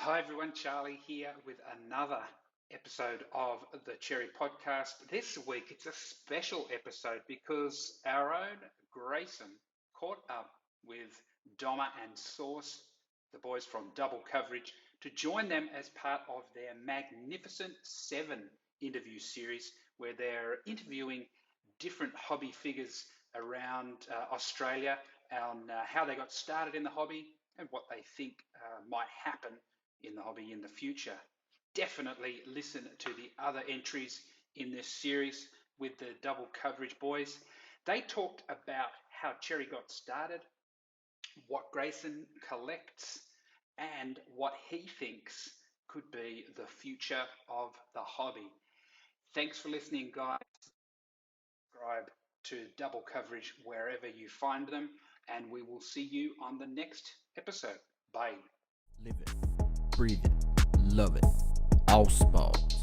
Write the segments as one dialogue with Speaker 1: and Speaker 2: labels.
Speaker 1: Hi everyone, Charlie here with another episode of the Cherry Podcast. This week it's a special episode because our own Grayson caught up with Doma and Sauce, the boys from Double Coverage, to join them as part of their Magnificent Seven interview series where they're interviewing different hobby figures around Australia on how they got started in the hobby and what they think might happen in the hobby in the future. Definitely listen to the other entries in this series with the Double Coverage boys. They talked about how Cherry got started, what Grayson collects, and what he thinks could be the future of the hobby. Thanks for listening, guys. Subscribe to Double Coverage wherever you find them, and we will see you on the next episode. Bye.
Speaker 2: Live it, breathe it, love it. All sports,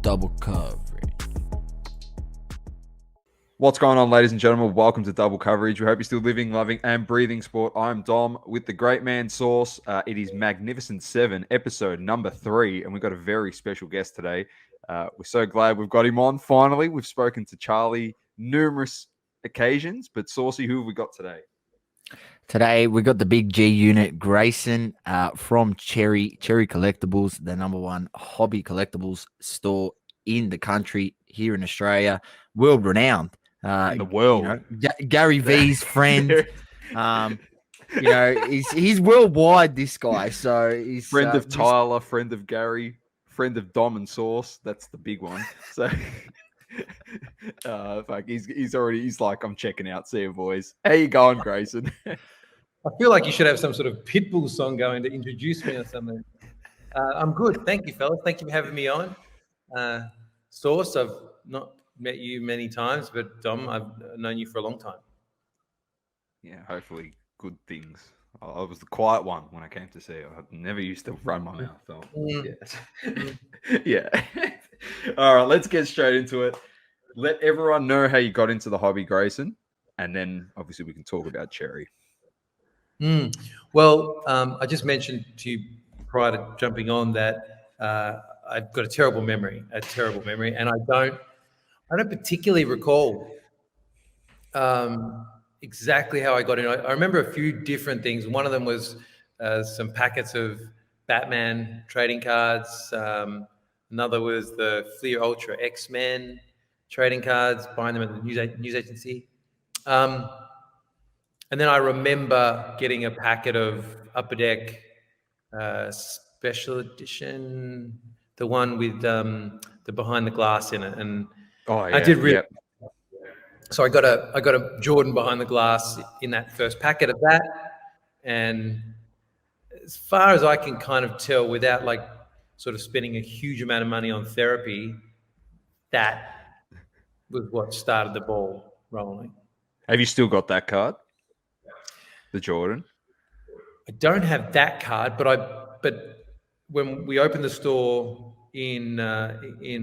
Speaker 2: double coverage.
Speaker 3: What's going on, ladies and gentlemen? Welcome to Double Coverage. We hope you're still living, loving, and breathing sport. I'm Dom with the great man Sauce. It is Magnificent 7, episode number 3, and we've got a very special guest today. We're so glad we've got him on. Finally, we've spoken to Charlie numerous occasions, but Saucy, who have we got today?
Speaker 2: Today we got the big G unit, Grayson, from Cherry Collectibles, the number one hobby collectibles store in the country here in Australia, world renowned.
Speaker 3: In the world,
Speaker 2: Gary V's friend. He's worldwide. This guy, so he's
Speaker 3: friend of Tyler, friend of Gary, friend of Dom and Sauce. That's the big one. So. He's like, I'm checking out. See you, boys. How you going, Grayson?
Speaker 4: I feel like you should have some sort of Pitbull song going to introduce me or something. I'm good. Thank you, fellas. Thank you for having me on. Sauce, I've not met you many times, but Dom, I've known you for a long time.
Speaker 3: Yeah, hopefully good things. I was the quiet one when I came to see you. I never used to run my mouth. So, yeah. All right, let's get straight into it. Let everyone know how you got into the hobby, Grayson, and then obviously we can talk about Cherry.
Speaker 4: Well, I just mentioned to you prior to jumping on that I've got a terrible memory, and I don't particularly recall exactly how I got in. I remember a few different things. One of them was some packets of Batman trading cards. Another was the Fleer Ultra X-Men trading cards, buying them at the news agency. And then I remember getting a packet of Upper Deck special edition, the one with the behind the glass in it. And I did really. Yep. So I got a Jordan behind the glass in that first packet of that. And as far as I can kind of tell, without like sort of spending a huge amount of money on therapy, that was what started the ball rolling.
Speaker 3: Have you still got that card? The Jordan?
Speaker 4: I don't have that card, but when we opened the store in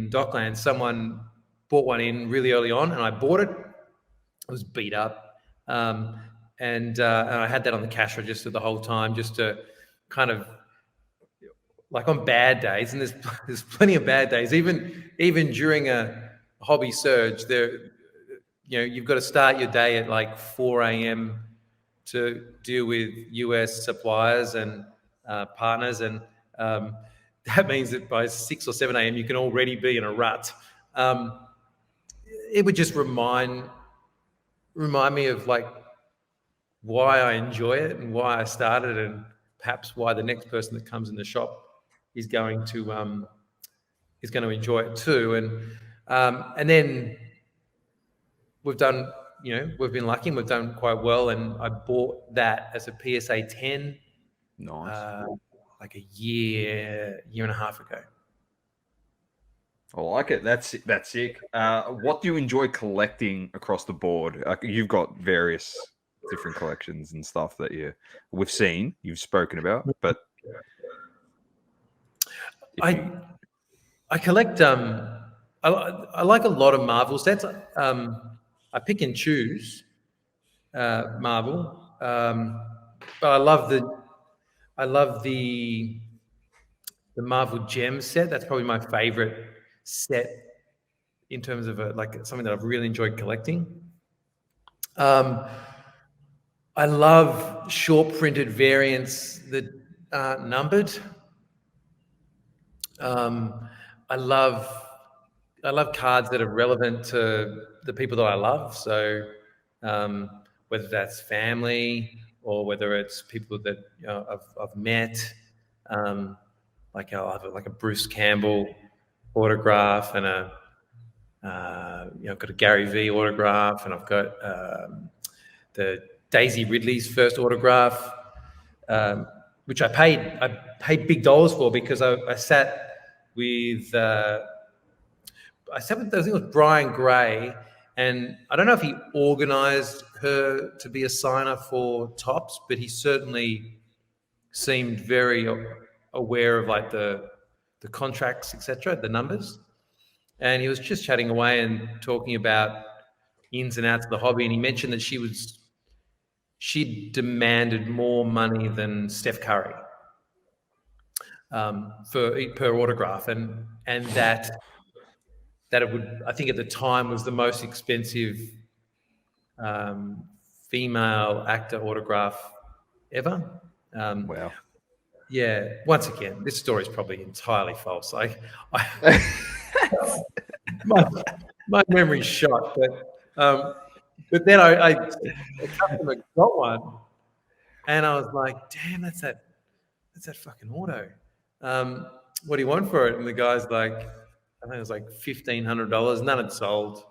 Speaker 4: Dockland, someone bought one in really early on, and I bought it. It was beat up, and I had that on the cash register the whole time, just to kind of like on bad days, and there's plenty of bad days, even during a hobby surge. You've got to start your day at like 4 a.m. to deal with US suppliers and partners, and that means that by 6 or 7 a.m. you can already be in a rut. It would just remind me of like why I enjoy it and why I started, and perhaps why the next person that comes in the shop is going to enjoy it too. And then we've done. We've been lucky and we've done quite well. And I bought that as a PSA 10.
Speaker 3: Nice.
Speaker 4: Like a year and a half ago.
Speaker 3: I like it. That's sick. What do you enjoy collecting across the board? You've got various different collections and stuff that we've seen, you've spoken about, but
Speaker 4: I collect. I like a lot of Marvel sets. I pick and choose Marvel, but I love the the Marvel Gems set. That's probably my favorite set in terms of something that I've really enjoyed collecting. I love short printed variants that aren't numbered. I love cards that are relevant to the people that I love. So whether that's family or whether it's people that I've met, like I'll have like a Bruce Campbell autograph and I've got a Gary V autograph, and I've got the Daisy Ridley's first autograph, which I paid big dollars for because I sat with I think it was Brian Gray, and I don't know if he organised her to be a signer for Topps, but he certainly seemed very aware of like the contracts, etc., the numbers. And he was just chatting away and talking about ins and outs of the hobby, and he mentioned that she demanded more money than Steph Curry per autograph, and that it would, I think at the time, was the most expensive female actor autograph ever.
Speaker 3: Wow.
Speaker 4: Yeah. Once again, this story is probably entirely false. My memory's shot, but then a customer got one, and I was like, "Damn, that's that fucking auto. What do you want for it?" And the guy's like, I think it was like $1,500. None had sold,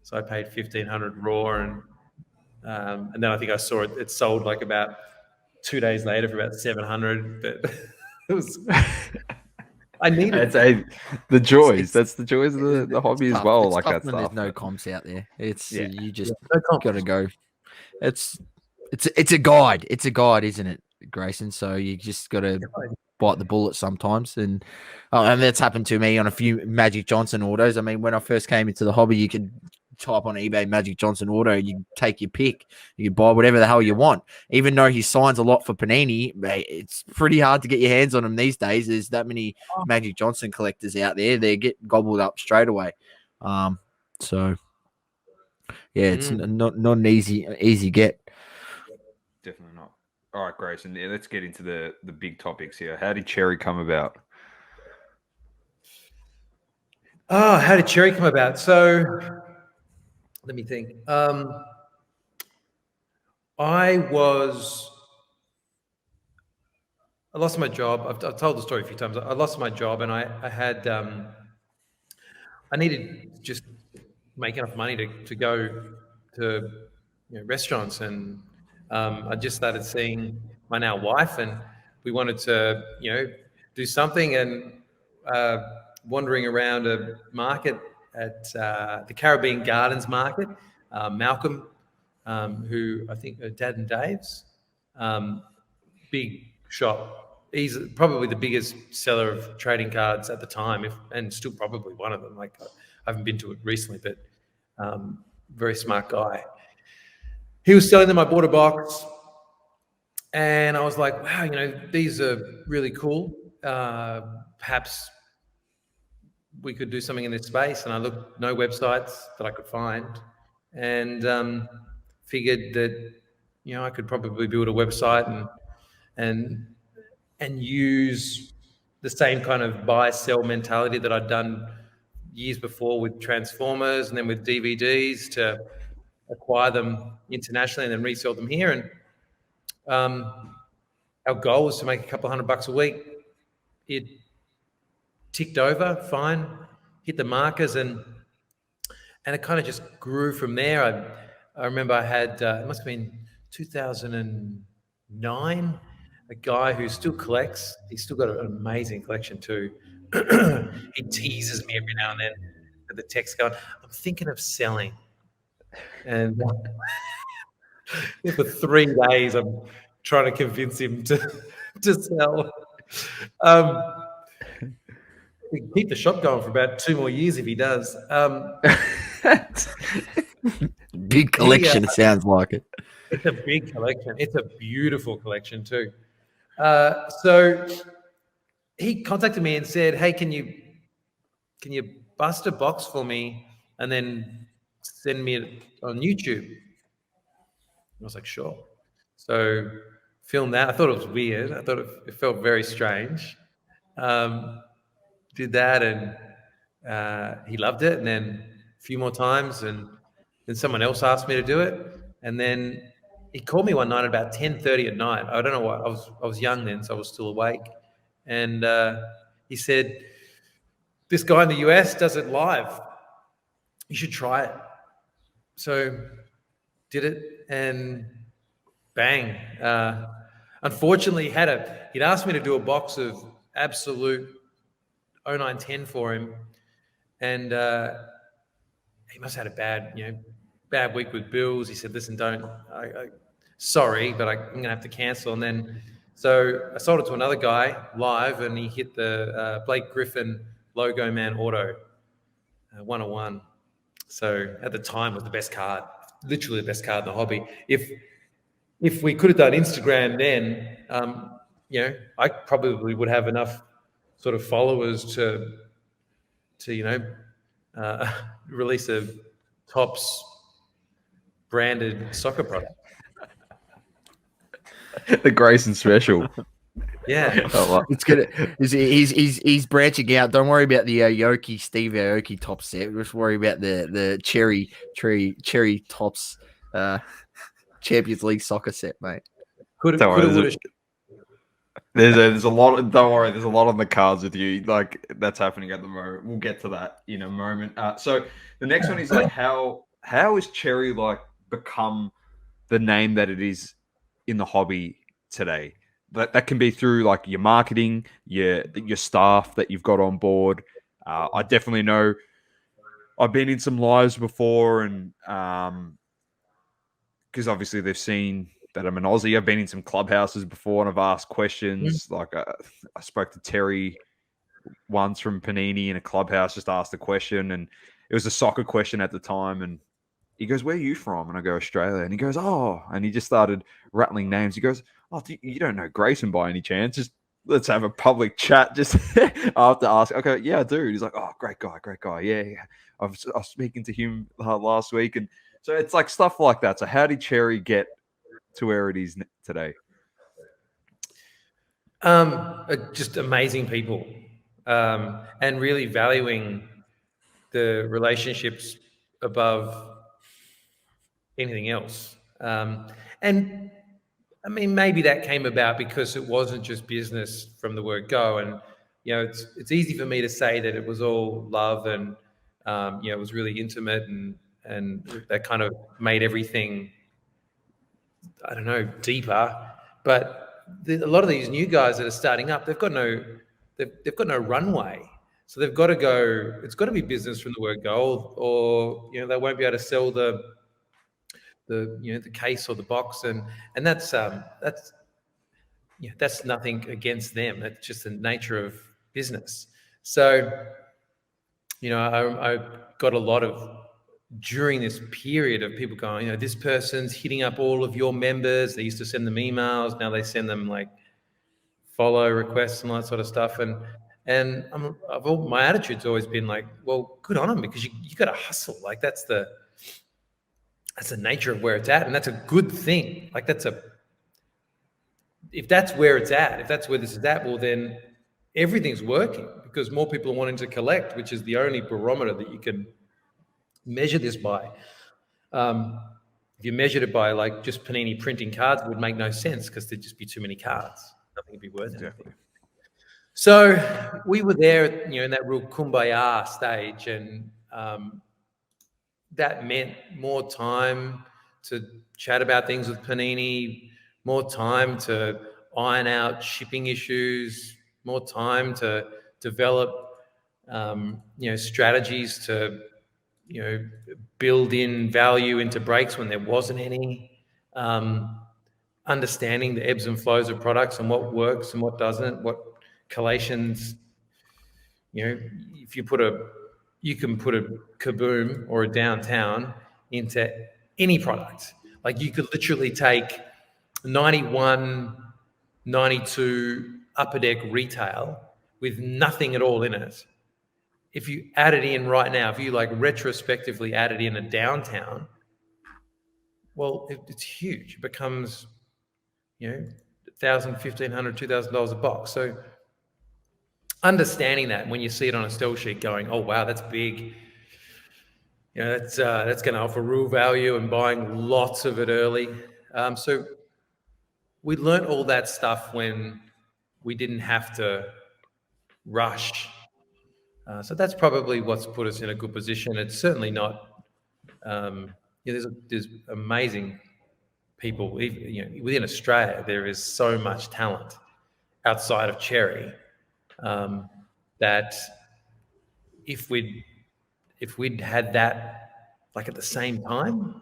Speaker 4: so I paid $1,500 raw, and then I think I saw it sold like about 2 days later for about $700. But it was. I needed
Speaker 3: the joys. That's the joys of the hobby as well.
Speaker 2: It's
Speaker 3: like
Speaker 2: tough
Speaker 3: that
Speaker 2: when
Speaker 3: stuff.
Speaker 2: there's no comps out there. It's you just
Speaker 4: no
Speaker 2: got to go. It's a guide. It's a guide, isn't it, Grayson? So you just got to bite the bullet sometimes, and that's happened to me on a few Magic Johnson autos. I mean, when I first came into the hobby, you could type on eBay Magic Johnson auto, you take your pick, you can buy whatever the hell you want. Even though he signs a lot for Panini, it's pretty hard to get your hands on him these days. There's that many Magic Johnson collectors out there; they get gobbled up straight away. So yeah, it's not an easy get.
Speaker 3: Definitely not. All right, Grayson, let's get into the big topics here. How did Cherry come about?
Speaker 4: Oh, how did Cherry come about? So let me think. I lost my job. I've told the story a few times. I lost my job, and I had I needed to just make enough money to go to restaurants, and I just started seeing my now wife, and we wanted to do something, and wandering around a market at the Caribbean Gardens Market, Malcolm, who I think are Dad and Dave's, big shop. He's probably the biggest seller of trading cards at the time, and still probably one of them. Like, I haven't been to it recently, but very smart guy. He was selling them. I bought a box, and I was like, wow, these are really cool. Perhaps we could do something in this space. And I looked, no websites that I could find, and figured that I could probably build a website and use the same kind of buy sell mentality that I'd done years before with Transformers and then with DVDs to acquire them internationally and then resell them here. And our goal was to make a couple $100 a week. It ticked over fine, hit the markers, and it kind of just grew from there. I remember I had it must have been 2009. A guy who still collects. He's still got an amazing collection too. He teases me every now and then with the text going, "I'm thinking of selling," and for 3 days I'm trying to convince him to sell. We can keep the shop going for about 2 more years if he does.
Speaker 2: Big collection, it sounds like it.
Speaker 4: It's a big collection. It's a beautiful collection too. So he contacted me and said, "Hey, can you bust a box for me and then send me it on YouTube?" I was like, "Sure." So filmed that. I thought it was weird. I thought it felt very strange. Did that, and he loved it. And then a few more times, and then someone else asked me to do it. And then he called me one night at about 10:30 at night. I don't know what, I was young then, so I was still awake. And he said, "This guy in the US does it live. You should try it." So did it, and bang. Unfortunately, he'd asked me to do a box of Absolute 0910 for him, and he must have had a bad week with bills. He said, "Listen, sorry, but I'm going to have to cancel." And then, so I sold it to another guy live, and he hit the Blake Griffin Logo Man Auto 101. So at the time, it was the best card, literally the best card in the hobby. If we could have done Instagram then, I probably would have enough sort of followers to release a Topps branded soccer product.
Speaker 3: The Grayson special.
Speaker 4: Yeah.
Speaker 2: It's good. He's branching out. Don't worry about the Steve Aoki top set. Just worry about the cherry tops Champions League soccer set, mate.
Speaker 3: There's a lot. Don't worry. There's a lot on the cards with you. Like, that's happening at the moment. We'll get to that in a moment. So the next one is like how has Cherry like become the name that it is in the hobby today? That can be through like your marketing, your staff that you've got on board. I definitely know I've been in some lives before, and because obviously they've seen that I'm an Aussie. I've been in some clubhouses before and I've asked questions. Like I spoke to Terry once from Panini in a clubhouse, just asked a question, and it was a soccer question at the time. And he goes, "Where are you from?" And I go, "Australia." And he goes, "Oh," and he just started rattling names. He goes, "Oh, you don't know Grayson by any chance? Just let's have a public chat." Just after ask, okay, "Yeah, I do." He's like, "Oh, great guy. Yeah. I was speaking to him last week." And so it's like stuff like that. So how did Cherry get to where it is today?
Speaker 4: Just amazing people, and really valuing the relationships above anything else. And I mean, maybe that came about because it wasn't just business from the word go. And it's easy for me to say that it was all love, and it was really intimate, and that kind of made everything, I don't know, deeper. But a lot of these new guys that are starting up, they've got no runway. So they've got to go. It's got to be business from the word go, or they won't be able to sell the case or the box, and that's nothing against them. That's just the nature of business. So I got a lot of, during this period, of people going, this person's hitting up all of your members. They used to send them emails. Now they send them like follow requests and all that sort of stuff. And my attitude's always been like, well, good on them, because you got to hustle. Like that's the nature of where it's at, and that's a good thing. Like if that's where it's at, if that's where this is at, well then everything's working, because more people are wanting to collect, which is the only barometer that you can measure this by. If you measured it by like just Panini printing cards, it would make no sense, because there'd just be too many cards. Nothing would be worth anything. So we were there, in that real kumbaya stage, and that meant more time to chat about things with Panini, more time to iron out shipping issues, more time to develop, strategies to, build in value into breaks when there wasn't any, understanding the ebbs and flows of products and what works and what doesn't, what collations, if you can put a Kaboom or a Downtown into any product. Like you could literally take 91, 92 Upper Deck retail with nothing at all in it. If you add it in right now, if you like retrospectively add it in a downtown, well, it's huge. It becomes, $1,000, $1,500, $2,000 a box. So understanding that when you see it on a stell sheet, going, oh wow, that's big. That's going to offer real value, and buying lots of it early. So we learned all that stuff when we didn't have to rush. So that's probably what's put us in a good position. It's certainly not. There's amazing people. Within Australia, there is so much talent outside of Cherry that if we'd had that like at the same time,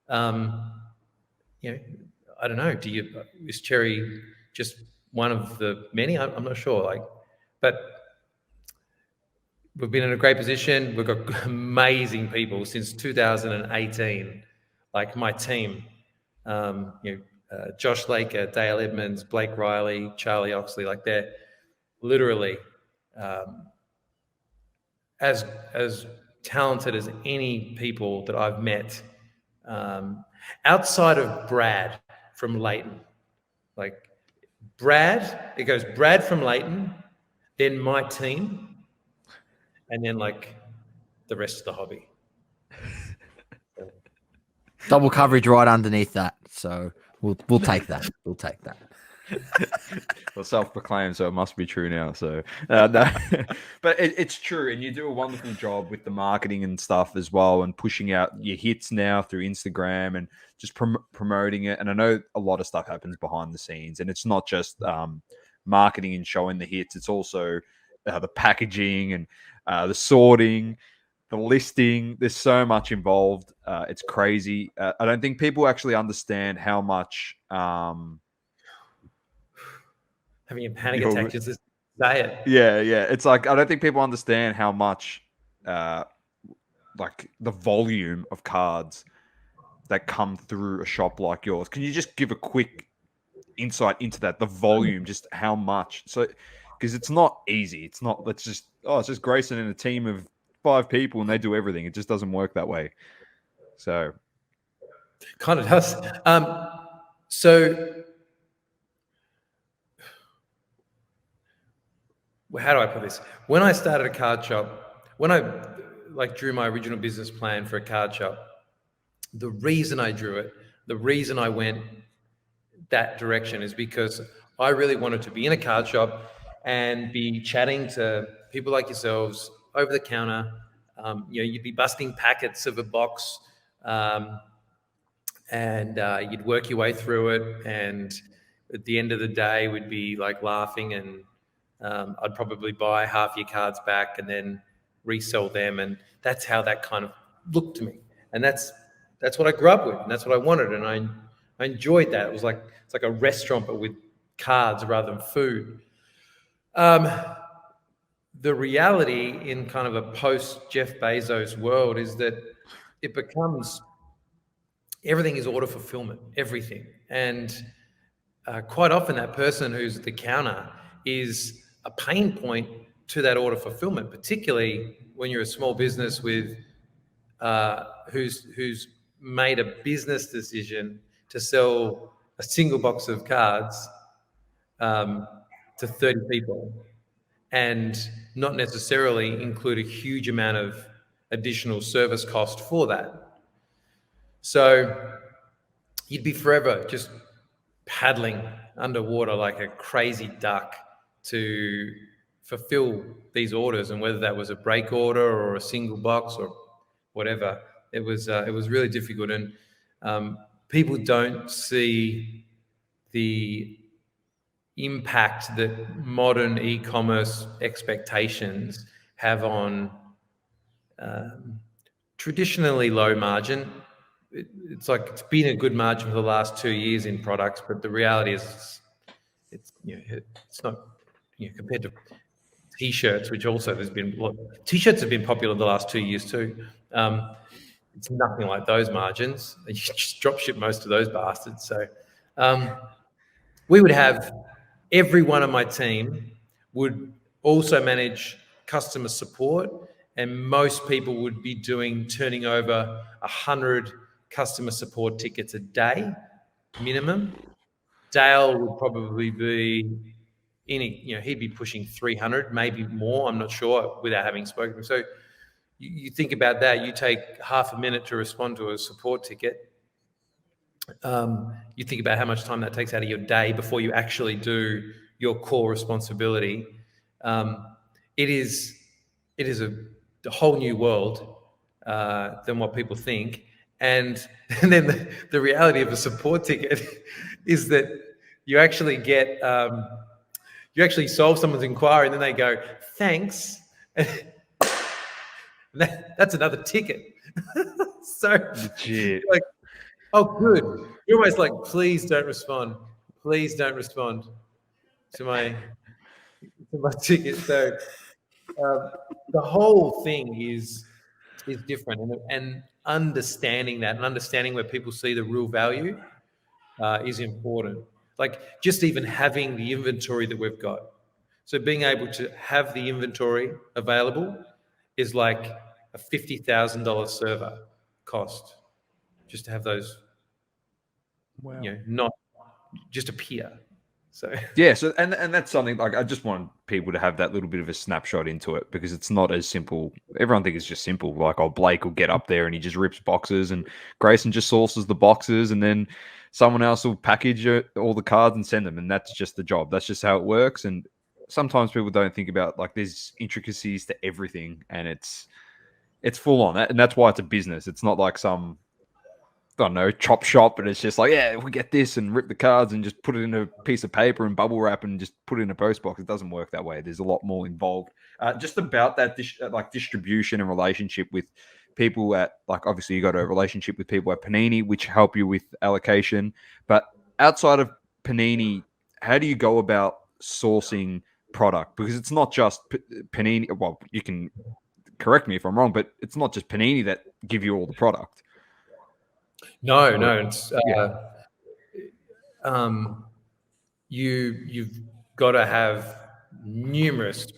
Speaker 4: I don't know. Is Cherry just one of the many? I'm not sure. But we've been in a great position. We've got amazing people since 2018. Like my team, Josh Laker, Dale Edmonds, Blake Riley, Charlie Oxley. Like they're literally as talented as any people that I've met, outside of Brad from Leighton. Like Brad, it goes Brad from Leighton, then my team, and then like the rest of the hobby.
Speaker 2: Double coverage right underneath that. So we'll take that. We'll take that.
Speaker 3: Well, self-proclaimed, so it must be true now. So, no. But it's true, and you do a wonderful job with the marketing and stuff as well, and pushing out your hits now through Instagram and just promoting it. And I know a lot of stuff happens behind the scenes, and it's not just marketing and showing the hits; it's also the packaging and the sorting, the listing. There's so much involved. It's crazy. I don't think people actually understand how much.
Speaker 4: Having a panic attack just to say it.
Speaker 3: Yeah. It's like, I don't think people understand how much, like the volume of cards that come through a shop like yours. Can you just give a quick insight into that? The volume, just how much? So, because it's not easy. It's not. It's just Grayson and a team of 5 people, and they do everything. It just doesn't work that way. So,
Speaker 4: kind of does. So. How do I put this? When I started a card shop, when I drew my original business plan for a card shop, the reason I drew it, the reason I went that direction is because I really wanted to be in a card shop and be chatting to people like yourselves over the counter. You'd be busting packets of a box, and you'd work your way through it. And at the end of the day, we'd be like laughing, and I'd probably buy half your cards back and then resell them. And that's how that kind of looked to me. And that's what I grew up with, and that's what I wanted. And I enjoyed that. It's like a restaurant, but with cards rather than food. The reality in kind of a post Jeff Bezos world is that it becomes, everything is order fulfillment, everything. And quite often that person who's at the counter is a pain point to that order fulfillment, particularly when you're a small business with who's made a business decision to sell a single box of cards to 30 people and not necessarily include a huge amount of additional service cost for that. So you'd be forever just paddling underwater like a crazy duck to fulfill these orders, and whether that was a break order or a single box or whatever, it was really difficult. And people don't see the impact that modern e-commerce expectations have on traditionally low margin. It's like it's been a good margin for the last 2 years in products, but the reality is it's not. Compared to t-shirts, which also t-shirts have been popular the last 2 years too. It's nothing like those margins. You just drop ship most of those bastards. So we would have every one of my team would also manage customer support, and most people would be turning over 100 customer support tickets a day minimum. Dale would probably be he'd be pushing 300, maybe more. I'm not sure without having spoken to him. So you think about that. You take half a minute to respond to a support ticket. You think about how much time that takes out of your day before you actually do your core responsibility. It is a whole new world than what people think. And then the reality of a support ticket is that you actually get you actually solve someone's inquiry, and then they go, "Thanks," and that's another ticket. So
Speaker 3: Legit.
Speaker 4: like, oh, good. You're almost like, please don't respond. Please don't respond to my ticket. So the whole thing is different, and understanding that and understanding where people see the real value is important. Like just even having the inventory that we've got. So being able to have the inventory available is like a $50,000 server cost just to have those, not just appear. So
Speaker 3: Yeah, so and that's something like I just want people to have that little bit of a snapshot into it, because it's not as simple. Everyone thinks it's just simple. Like, oh, Blake will get up there and he just rips boxes, and Grayson just sources the boxes, and then someone else will package all the cards and send them, and that's just the job. That's just how it works. And sometimes people don't think about like there's intricacies to everything, and it's full on. And that's why it's a business. It's not like some, I don't know, chop shop, but it's just like, yeah, we get this and rip the cards and just put it in a piece of paper and bubble wrap and just put it in a post box. It doesn't work that way. There's a lot more involved. Just about that distribution and relationship with people at, like, obviously you got a relationship with people at Panini, which help you with allocation. But outside of Panini, how do you go about sourcing product? Because it's not just Panini. Well, you can correct me if I'm wrong, but it's not just Panini that give you all the product.
Speaker 4: No, it's you've got to have numerous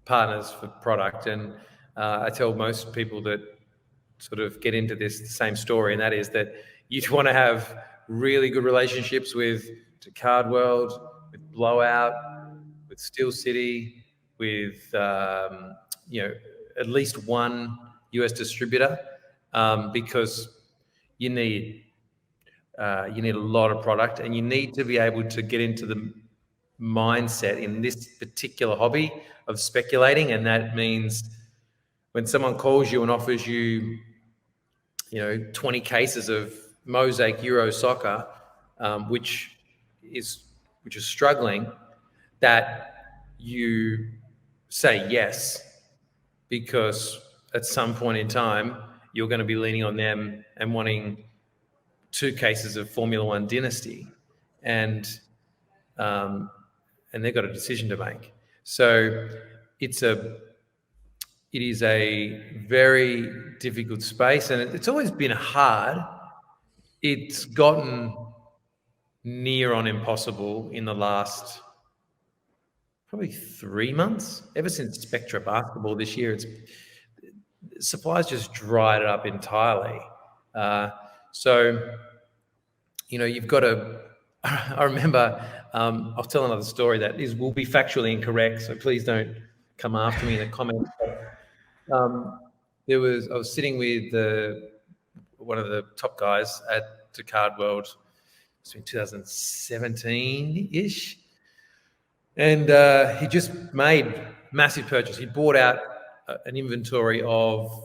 Speaker 4: partners for product, and I tell most people that sort of get into this the same story, and that is that you want to have really good relationships with Card World, with Blowout, with Steel City, with at least one US distributor, because you need a lot of product, and you need to be able to get into the mindset in this particular hobby of speculating. And that means when someone calls you and offers you, 20 cases of Mosaic Euro Soccer, which is struggling, that you say yes, because at some point in time you're going to be leaning on them and wanting 2 cases of Formula One Dynasty, and they've got a decision to make. So it is a very difficult space, and it's always been hard. It's gotten near on impossible in the last probably 3 months. Ever since Spectra Basketball this year, supplies just dried up entirely. So, you've got to. I remember. I'll tell another story that will be factually incorrect, so please don't come after me in the comments. I was sitting with one of the top guys at the Card World. It's been 2017-ish. And he just made massive purchase. He bought out an inventory of,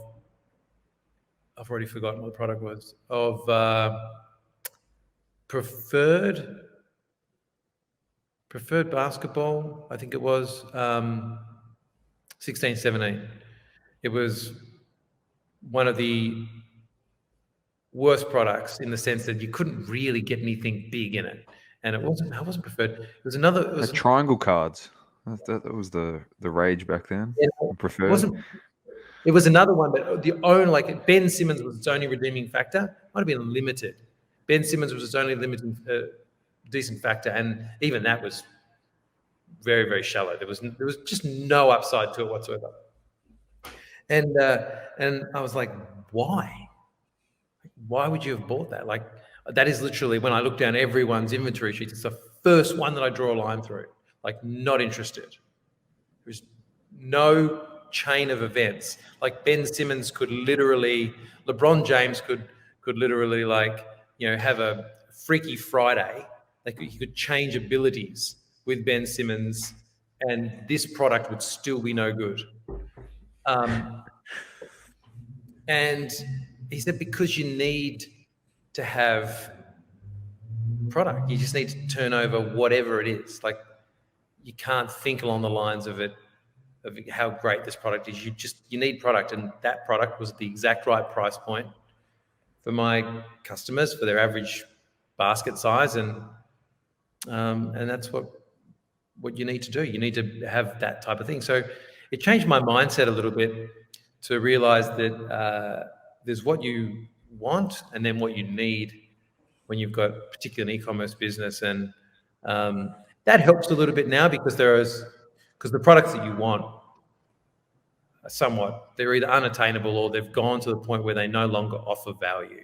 Speaker 4: I've already forgotten what the product was, of preferred basketball, I think it was, 16, 17. It was one of the worst products in the sense that you couldn't really get anything big in it. And it wasn't preferred. It was another. It was
Speaker 3: triangle cards. That was the rage back then. Preferred.
Speaker 4: It was another one, but like Ben Simmons was its only redeeming factor. Might have been limited. Ben Simmons was its only limiting decent factor, and even that was very, very shallow. There was just no upside to it whatsoever. And I was like, why? Why would you have bought that? Like, that is literally, when I look down everyone's inventory sheets, it's the first one that I draw a line through. Like, not interested. There's no chain of events. Like, Ben Simmons could literally, LeBron James could literally, like, you know, have a Freaky Friday. Like, he could change abilities with Ben Simmons, and this product would still be no good. And he said, because you need to have product. You just need to turn over whatever it is. Like, you can't think along the lines of it, of how great this product is. You need product, and that product was the exact right price point for my customers, for their average basket size, and that's what you need to do. You need to have that type of thing. So it changed my mindset a little bit to realize that there's what you want and then what you need when you've got particularly an e-commerce business, and that helps a little bit now because the products that you want are they're either unattainable or they've gone to the point where they no longer offer value.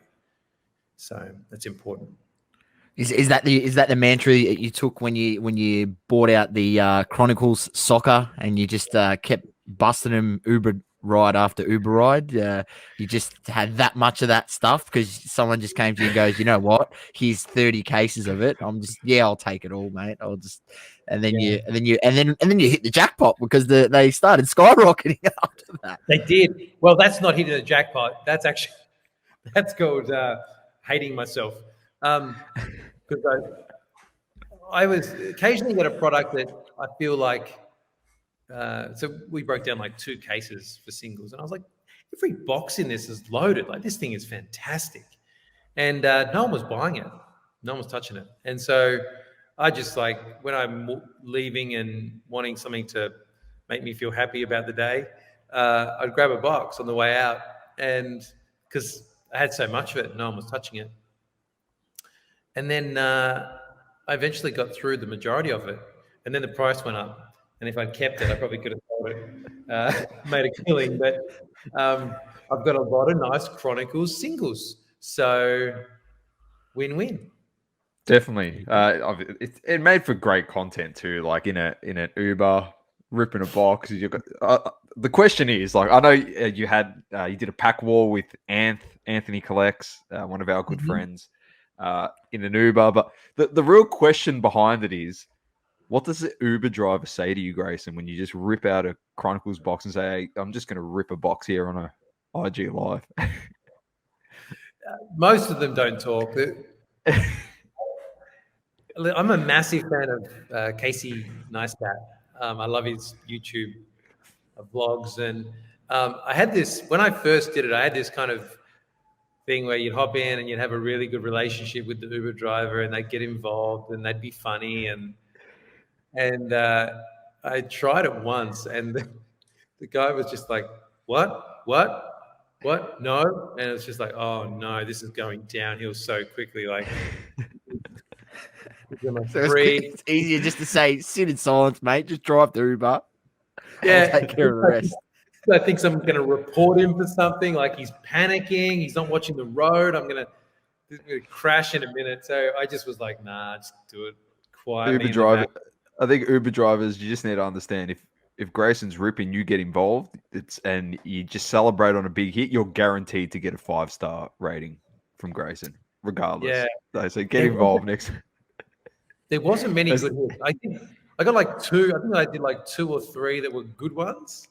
Speaker 4: So that's important.
Speaker 2: Is that the mantra that you took when you bought out the Chronicles Soccer and you just kept busting them Uber ride after Uber ride? You just had that much of that stuff because someone just came to you and goes, you know what? Here's 30 cases of it. I'll take it all, mate. And then you hit the jackpot because they started skyrocketing after that.
Speaker 4: They did. Well, that's not hitting the jackpot. That's called hating myself. Because I was occasionally get a product that I feel like, so we broke down like 2 cases for singles, and I was like, every box in this is loaded. Like, this thing is fantastic. And no one was buying it. No one was touching it. And so I just, like, when I'm leaving and wanting something to make me feel happy about the day, I'd grab a box on the way out, and because I had so much of it, no one was touching it. And then I eventually got through the majority of it, and then the price went up. And if I'd kept it, I probably could have sold it, made a killing. But I've got a lot of nice Chronicles singles, so win-win.
Speaker 3: Definitely, it made for great content too. Like in an Uber, ripping a box. You've got, the question is, like, I know you did a pack war with Anthony Collects, one of our good friends. In an Uber, but the real question behind it is, what does the Uber driver say to you, Grayson, when you just rip out a Chronicles box and say, hey, I'm just going to rip a box here on a IG Live?
Speaker 4: Most of them don't talk. I'm a massive fan of Casey Neistat. I love his YouTube vlogs, and I had this, when I first did it, I had this kind of thing where you'd hop in and you'd have a really good relationship with the Uber driver, and they'd get involved and they'd be funny, and I tried it once, and the guy was just like, what no, and it's just like, oh no, this is going downhill so quickly. Like,
Speaker 2: so it's easier just to say, sit in silence, mate, just drive the Uber.
Speaker 4: Yeah,
Speaker 2: I'll take care of the rest.
Speaker 4: I think someone's going to report him for something, like he's panicking, he's not watching the road, I'm going to crash in a minute. So I just was like, nah, just do it quietly.
Speaker 3: Uber driver, I think Uber drivers, you just need to understand, if Grayson's ripping, you get involved, and you just celebrate on a big hit, you're guaranteed to get a 5-star rating from Grayson, regardless. Yeah. So get involved next.
Speaker 4: There wasn't many good hits. I got like 2. I think I did like 2 or 3 that were good ones,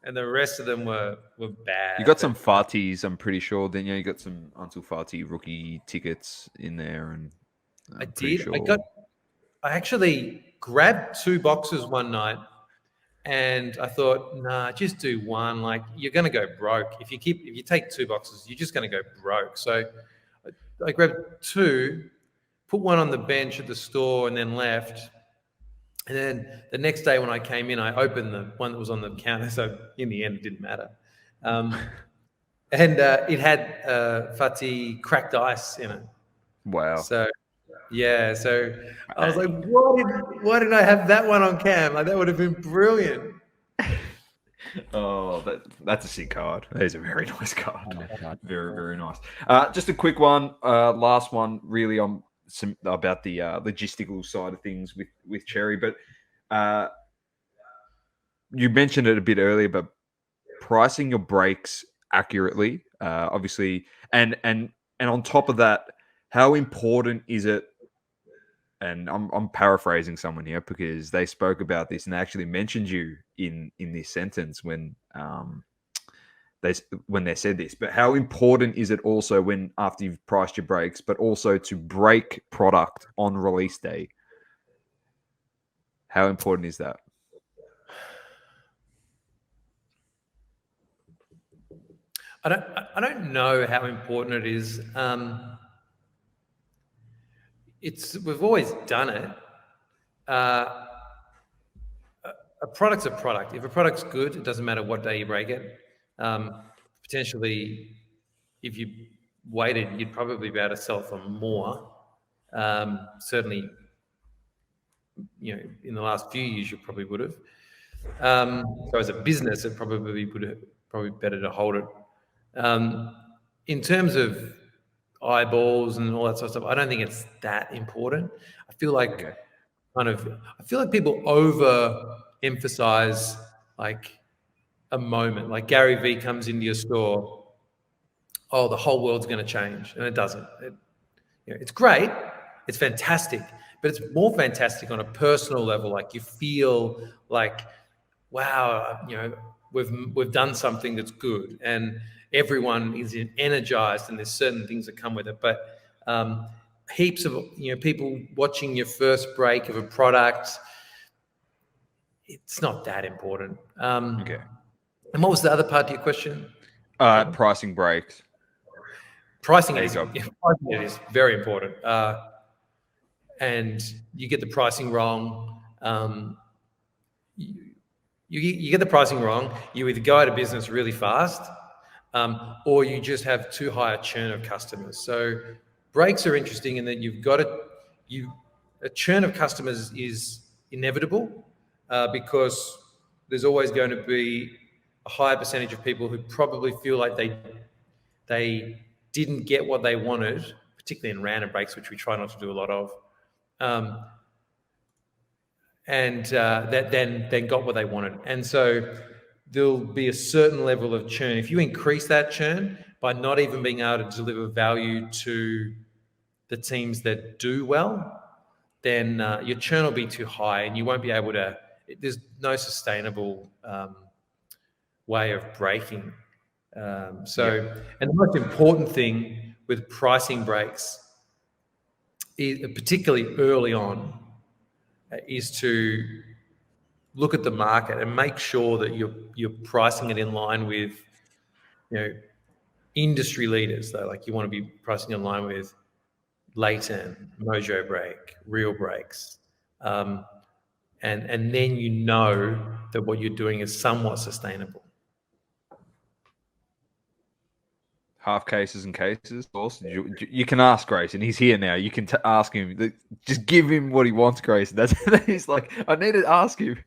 Speaker 4: and the rest of them were bad.
Speaker 3: You got some Fati's, I'm pretty sure. Then you got some Untitled Fati rookie tickets in there, and
Speaker 4: I did. Sure. I actually grabbed 2 boxes one night, and I thought, nah, just do one. Like, you're going to go broke if you take 2 boxes. You're just going to go broke. So I grabbed 2, put one on the bench at the store, and then left. And then the next day when I came in, I opened the one that was on the counter. So in the end, it didn't matter. And it had Fati cracked ice in it.
Speaker 3: Wow.
Speaker 4: So Yeah, so I was like, why didn't I have that one on cam? Like that would have been brilliant.
Speaker 3: Oh, that's a sick card. That is a very nice card.
Speaker 2: Nice card.
Speaker 3: Very, very nice. Just a quick one, last one, really on some about the logistical side of things with Cherry. But you mentioned it a bit earlier, but pricing your breaks accurately, obviously, and on top of that, how important is it? And I'm paraphrasing someone here because they spoke about this and they actually mentioned you in this sentence when they said this. But how important is it also when after you've priced your breaks, but also to break product on release day? How important is that?
Speaker 4: I don't know how important it is. We've always done it. A product's a product. If a product's good, it doesn't matter what day you break it. Potentially, if you waited, you'd probably be able to sell it for more. Certainly, in the last few years, you probably would have. So as a business, it probably better to hold it. In terms of eyeballs and all that sort of stuff, I don't think it's that important. I feel like people overemphasize like a moment. Like Gary Vee comes into your store, oh, the whole world's going to change, and it doesn't. It's great, it's fantastic, but it's more fantastic on a personal level. Like you feel like, wow, we've done something that's good, and everyone is energized, and there's certain things that come with it. But heaps of people watching your first break of a product, it's not that important.
Speaker 3: Okay.
Speaker 4: And what was the other part to your question?
Speaker 3: Pricing breaks.
Speaker 4: Pricing is very important. And you get the pricing wrong. You get the pricing wrong. You either go out of business really fast, or you just have too high a churn of customers. So breaks are interesting in that a churn of customers is inevitable because there's always going to be a higher percentage of people who probably feel like they didn't get what they wanted, particularly in random breaks, which we try not to do a lot of, and that then got what they wanted. And so there'll be a certain level of churn. If you increase that churn by not even being able to deliver value to the teams that do well, then your churn will be too high and you won't be able to, there's no sustainable way of breaking. And the most important thing with pricing breaks, particularly early on, is to look at the market and make sure that you're pricing it in line with industry leaders. So like you want to be pricing in line with Leighton, Mojo Break, Real Breaks, and then you know that what you're doing is somewhat sustainable.
Speaker 3: Half cases and cases. Also, you can ask Grayson. He's here now. You can ask him. Just give him what he wants, Grayson. That's he's like. I need to ask him.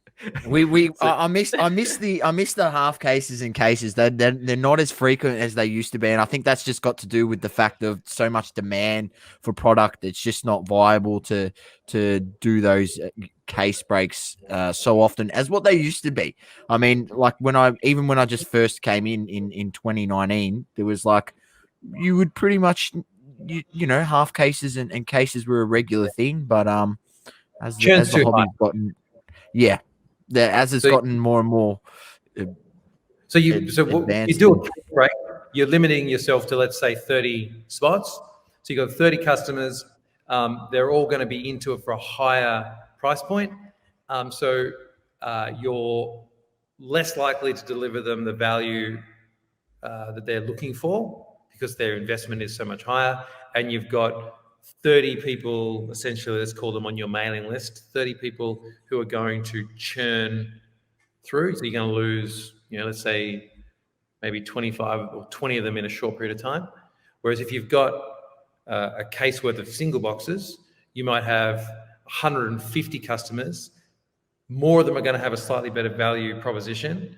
Speaker 2: I miss the half cases and cases. They're not as frequent as they used to be, and I think that's just got to do with the fact of so much demand for product. It's just not viable to do those case breaks so often as what they used to be. I mean, like when I just first came in 2019, there was like you would pretty much half cases and cases were a regular thing, but as the hobby's gotten as it's gotten more and more.
Speaker 4: So what you do a case break, you're limiting yourself to, let's say, 30 spots. So you've got 30 customers. They're all going to be into it for a higher price point. So you're less likely to deliver them the value that they're looking for because their investment is so much higher. And you've got 30 people, essentially, let's call them on your mailing list, 30 people who are going to churn through. So you're going to lose, let's say maybe 25 or 20 of them in a short period of time. Whereas if you've got a case worth of single boxes, you might have 150 customers. More of them are going to have a slightly better value proposition.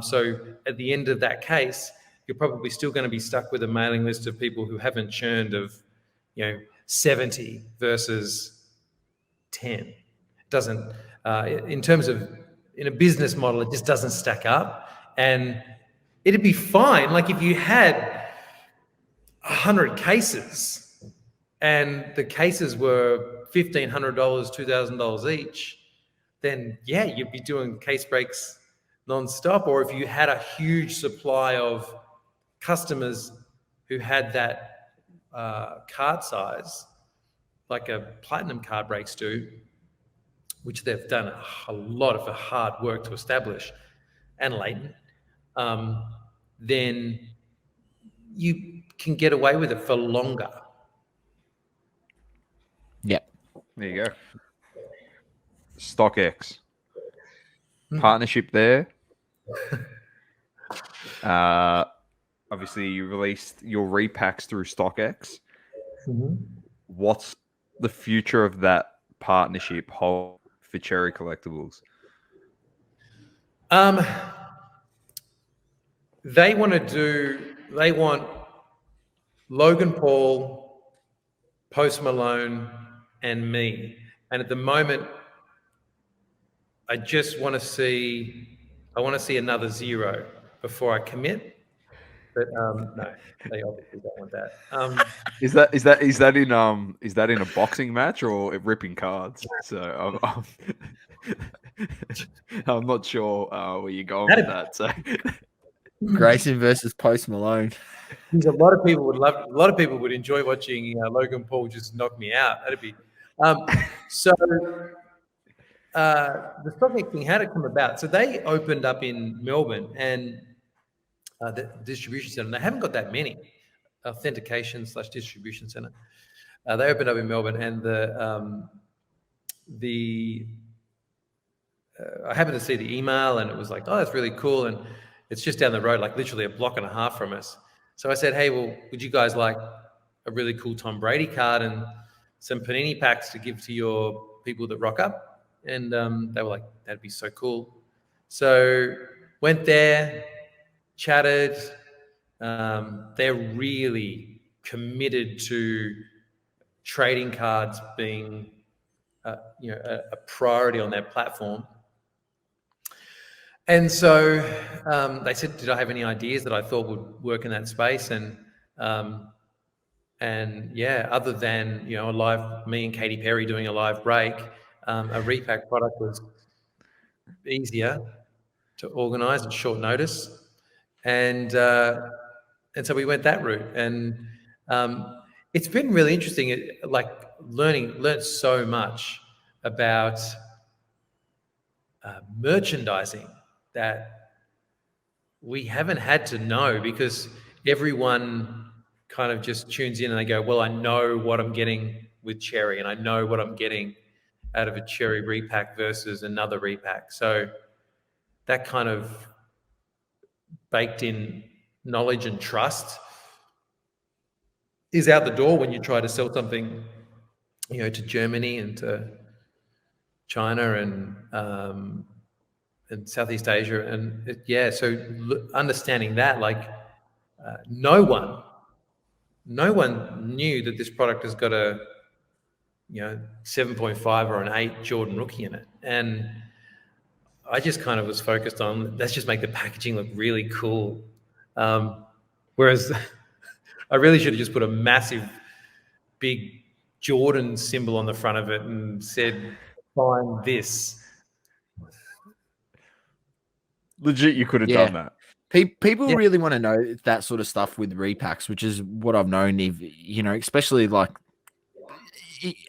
Speaker 4: So at the end of that case, you're probably still going to be stuck with a mailing list of people who haven't churned of, 70 versus 10. It doesn't, in a business model, it just doesn't stack up. And it'd be fine. Like if you had 100 cases and the cases were $1,500, $2,000 each, then yeah, you'd be doing case breaks nonstop. Or if you had a huge supply of customers who had that card size, like a platinum card breaks do, which they've done a lot of hard work to establish, and latent, then you can get away with it for longer.
Speaker 2: Yep.
Speaker 3: There you go. StockX. Partnership there. Obviously, you released your repacks through StockX.
Speaker 4: Mm-hmm.
Speaker 3: What's the future of that partnership hold for Cherry Collectibles?
Speaker 4: They want Logan Paul, Post Malone, and me. And at the moment, I want to see another zero before I commit. But no, they obviously don't want that.
Speaker 3: Is that in a boxing match or ripping cards? So I'm not sure where you're going with that. So
Speaker 2: Grayson versus Post Malone.
Speaker 4: A lot of people would enjoy watching Logan Paul just knock me out. That'd be so. The StockX thing, how did it come about? So they opened up in Melbourne and the distribution center. And they haven't got that many authentication/distribution center. They opened up in Melbourne, and I happened to see the email, and it was like, oh, that's really cool, and it's just down the road, like literally a block and a half from us. So I said, hey, well, would you guys like a really cool Tom Brady card and some Panini packs to give to your people that rock up? And they were like, that'd be so cool. So went there, chatted. They're really committed to trading cards being a priority on their platform. And so they said, did I have any ideas that I thought would work in that space? And yeah, other than, me and Katy Perry doing a live break, a repack product was easier to organize at short notice. And so we went that route. And it's been really interesting, learned so much about merchandising that we haven't had to know, because everyone kind of just tunes in and they go, well, I know what I'm getting with Cherry, and I know what I'm getting out of a Cherry repack versus another repack. So that kind of baked in knowledge and trust is out the door when you try to sell something, to Germany and to China and Southeast Asia. And so understanding that, no one knew that this product has got a 7.5 or an 8 Jordan rookie in it. And I just kind of was focused on, let's just make the packaging look really cool. Whereas I really should have just put a massive, big Jordan symbol on the front of it and said, find this.
Speaker 3: Legit, you could have done that.
Speaker 2: People really want to know that sort of stuff with repacks, which is what I've known. Especially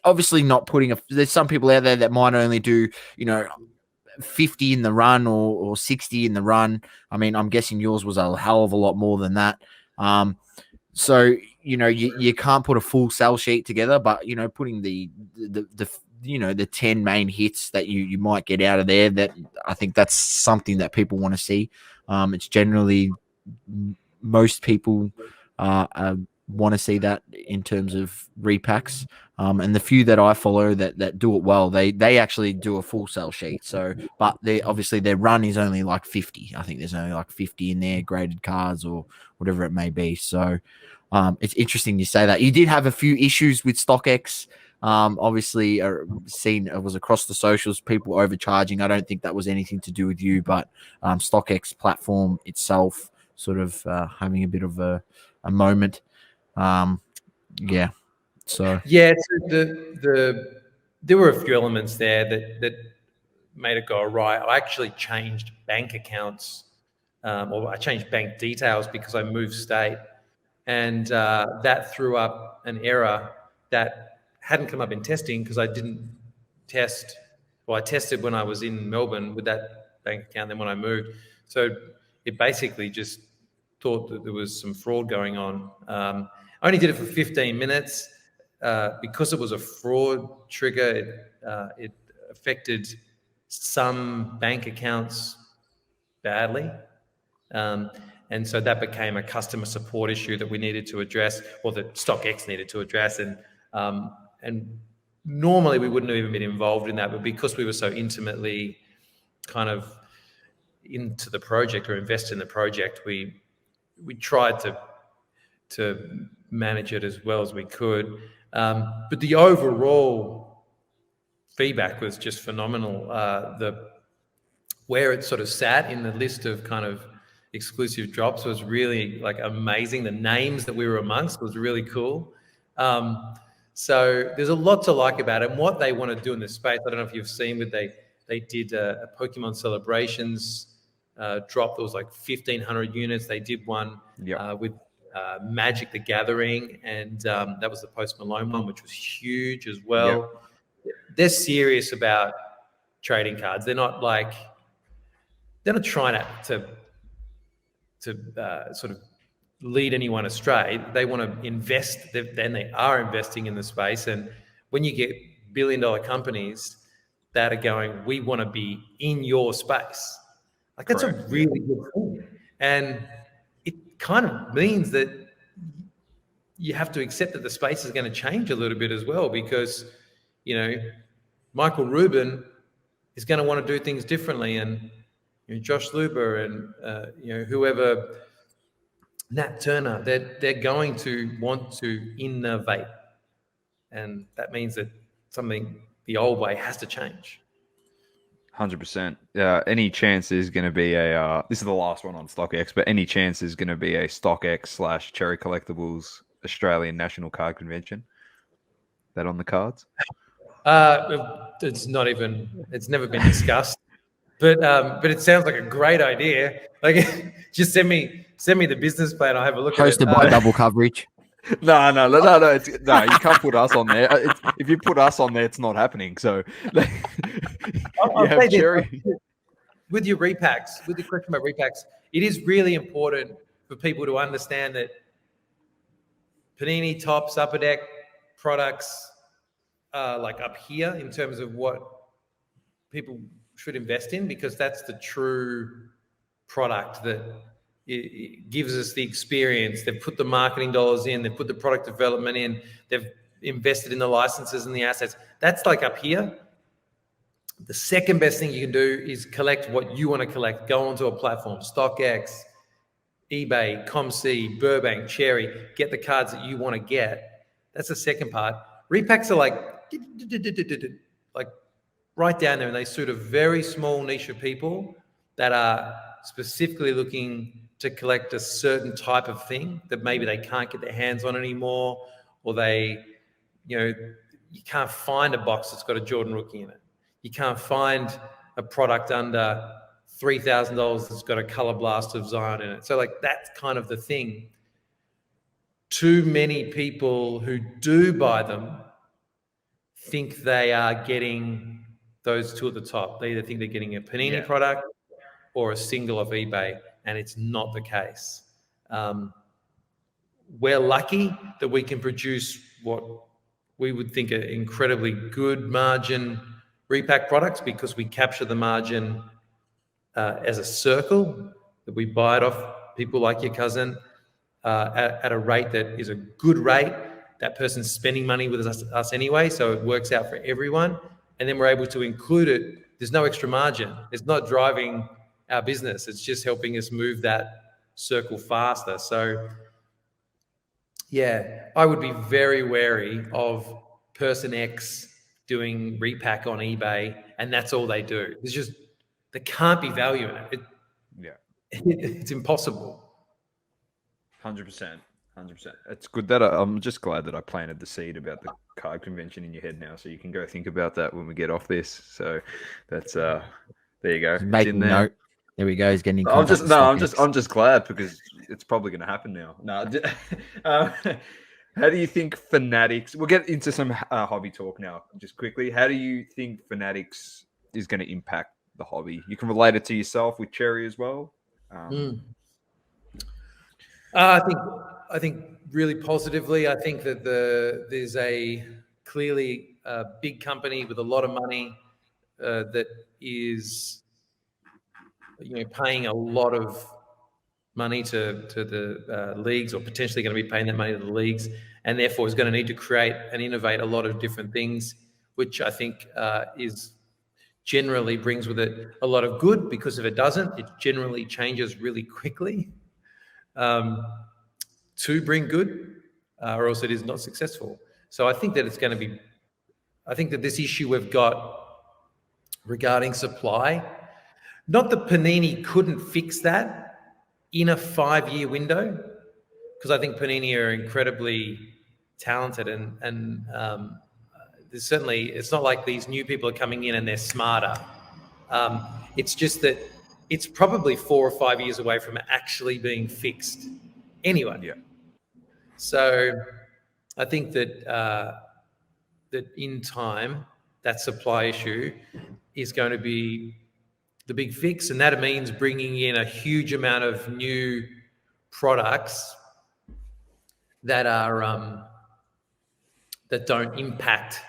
Speaker 2: obviously not putting there's some people out there that might only do 50 in the run or 60 in the run. I mean, I'm guessing yours was a hell of a lot more than that. So you can't put a full sell sheet together, but putting the 10 main hits that you might get out of there, that I think that's something that people want to see. It's generally most people are want to see that in terms of repacks. And the few that I follow that do it well, they actually do a full sell sheet. So, but they obviously their run is only like 50. I think there's only like 50 in there, graded cards or whatever it may be. So, it's interesting you say that. You did have a few issues with StockX. Obviously, seen it was across the socials, people overcharging. I don't think that was anything to do with you, but StockX platform itself sort of having a bit of a moment. Yeah. So
Speaker 4: there were a few elements there that made it go awry. I actually changed bank accounts, or I changed bank details because I moved state, and that threw up an error that hadn't come up in testing because I didn't test. Well, I tested when I was in Melbourne with that bank account, then when I moved, so it basically just thought that there was some fraud going on. I only did it for 15 minutes because it was a fraud trigger. It affected some bank accounts badly. And so that became a customer support issue that we needed to address, or that StockX needed to address. And normally we wouldn't have even been involved in that, but because we were so intimately kind of into the project or invested in the project, we tried to manage it as well as we could. But the overall feedback was just phenomenal. Where it sort of sat in the list of kind of exclusive drops was really like amazing. The names that we were amongst was really cool. So there's a lot to like about it. And what they want to do in this space, I don't know if you've seen, but they did a Pokemon Celebrations drop that was like 1,500 units. They did one with Magic the Gathering, and that was the Post Malone one, which was huge as well. They're serious about trading cards. They're not trying to sort of lead anyone astray. They want to invest, then they are investing in the space. And when you get billion-dollar companies that are going, we want to be in your space, like that's a really good thing. And it kind of means that you have to accept that the space is going to change a little bit as well, because, you know, Michael Rubin is going to want to do things differently, and Josh Luber and whoever, Nat Turner, they're going to want to innovate, and that means that something the old way has to change.
Speaker 3: 100%. Any chance there's going to be this is the last one on StockX, but any chance there's going to be a StockX / Cherry Collectibles Australian National Card Convention? That on the cards?
Speaker 4: It's never been discussed, but it sounds like a great idea. Like, just send me the business plan. I'll have a look at it.
Speaker 2: Hosted by Double Coverage.
Speaker 3: No. No, you can't put us on there. If you put us on there, it's not happening. So
Speaker 4: I'll say Cherry. With your repacks, with the question about repacks, it is really important for people to understand that Panini, Topps, Upper Deck products are like up here in terms of what people should invest in, because that's the true product that it gives us the experience. They've put the marketing dollars in, they've put the product development in, they've invested in the licenses and the assets. That's like up here. The second best thing you can do is collect what you want to collect. Go onto a platform, StockX, eBay, ComC, Burbank, Cherry, get the cards that you want to get. That's the second part. Repacks are like right down there, and they suit a very small niche of people that are specifically looking to collect a certain type of thing that maybe they can't get their hands on anymore, or you can't find a box that's got a Jordan rookie in it. You can't find a product under $3,000 that's got a Color Blast of Zion in it. So like that's kind of the thing. Too many people who do buy them think they are getting those two at the top. They either think they're getting a Panini product or a single off eBay, and it's not the case. We're lucky that we can produce what we would think are incredibly good margin repack products, because we capture the margin as a circle, that we buy it off people like your cousin. at a rate that is a good rate. That person's spending money with us anyway, so it works out for everyone. And then we're able to include it. There's no extra margin. It's not driving our business. It's just helping us move that circle faster. So, yeah, I would be very wary of person X doing repack on eBay, and that's all they do. There can't be value in it. It's impossible.
Speaker 3: 100%. 100%. It's good that I'm just glad that I planted the seed about the card convention in your head now, so you can go think about that when we get off this. So that's there you go.
Speaker 2: Make
Speaker 3: in
Speaker 2: a
Speaker 3: there.
Speaker 2: note. There we go. He's getting.
Speaker 3: I'm just glad because it's probably going to happen now. No, how do you think Fanatics? We'll get into some hobby talk now, just quickly. How do you think Fanatics is going to impact the hobby? You can relate it to yourself with Cherry as well.
Speaker 4: I think really positively. I think that there's clearly a big company with a lot of money that is paying a lot of money to the leagues, or potentially going to be paying that money to the leagues, and therefore is going to need to create and innovate a lot of different things, which I think is generally brings with it a lot of good, because if it doesn't, it generally changes really quickly to bring good, or else it is not successful. So I think that I think that this issue we've got regarding supply, not that Panini couldn't fix that in a 5-year window, because I think Panini are incredibly talented, and there's certainly, it's not like these new people are coming in and they're smarter. It's just that it's probably 4 or 5 years away from it actually being fixed anyway.
Speaker 3: Yeah.
Speaker 4: So I think that that in time, that supply issue is going to be the big fix, and that means bringing in a huge amount of new products that are that don't impact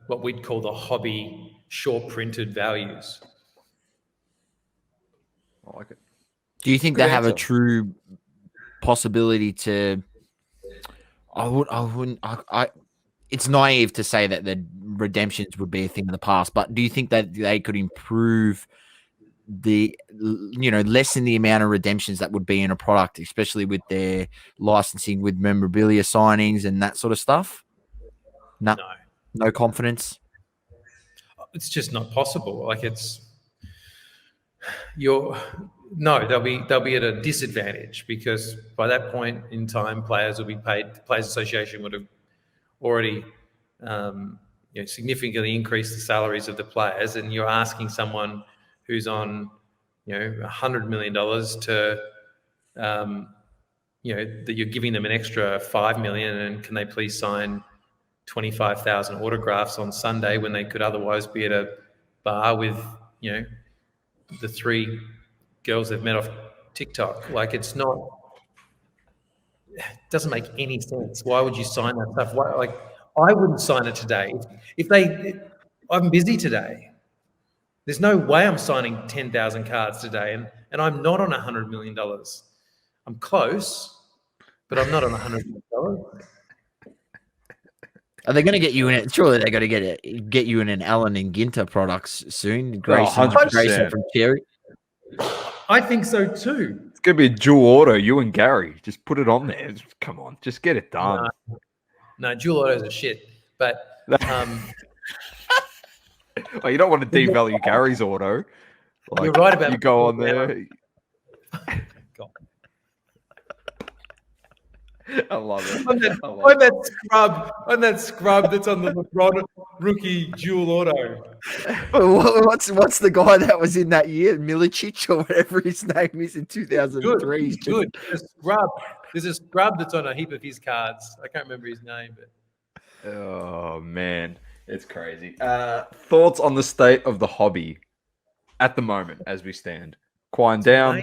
Speaker 4: what we'd call the hobby short printed values.
Speaker 3: I like it.
Speaker 2: Do you think
Speaker 3: Good
Speaker 2: they have a
Speaker 3: answer.
Speaker 2: true possibility to? It's naive to say that the redemptions would be a thing of the past, but do you think that they could improve lessen the amount of redemptions that would be in a product, especially with their licensing, with memorabilia signings and that sort of stuff? No confidence.
Speaker 4: It's just not possible. Like they'll be at a disadvantage, because by that point in time, players will be paid. The Players Association would have already significantly increased the salaries of the players, and you're asking someone who's on $100 million to that you're giving them an extra $5 million, and can they please sign 25,000 autographs on Sunday when they could otherwise be at a bar with the 3 girls they've met off TikTok. Like, it doesn't make any sense. Why would you sign that stuff? I wouldn't sign it today. I'm busy today. There's no way I'm signing 10,000 cards today, and I'm not on $100 million. I'm close, but I'm not on $100 million.
Speaker 2: Are they going to get you in it? Surely they're going to get you in an Allen and Ginter products soon. Grayson,
Speaker 3: 100%.
Speaker 2: Grayson from Cherry.
Speaker 4: I think so too.
Speaker 3: It's going to be a dual auto, you and Gary. Just put it on there. Come on, just get it done.
Speaker 4: No, dual autos are shit. But
Speaker 3: well, you don't want to devalue Gary's auto.
Speaker 4: You're right about
Speaker 3: you go on there.
Speaker 4: God.
Speaker 3: I love it.
Speaker 4: On that scrub that's on the LeBron rookie dual auto.
Speaker 2: What's the guy that was in that year, Milicic or whatever his name is, in 2003?
Speaker 4: He's good. There's a scrub that's on a heap of his cards. I can't remember his name, but
Speaker 3: oh man, it's crazy. Thoughts on the state of the hobby at the moment as we stand? Quiet down.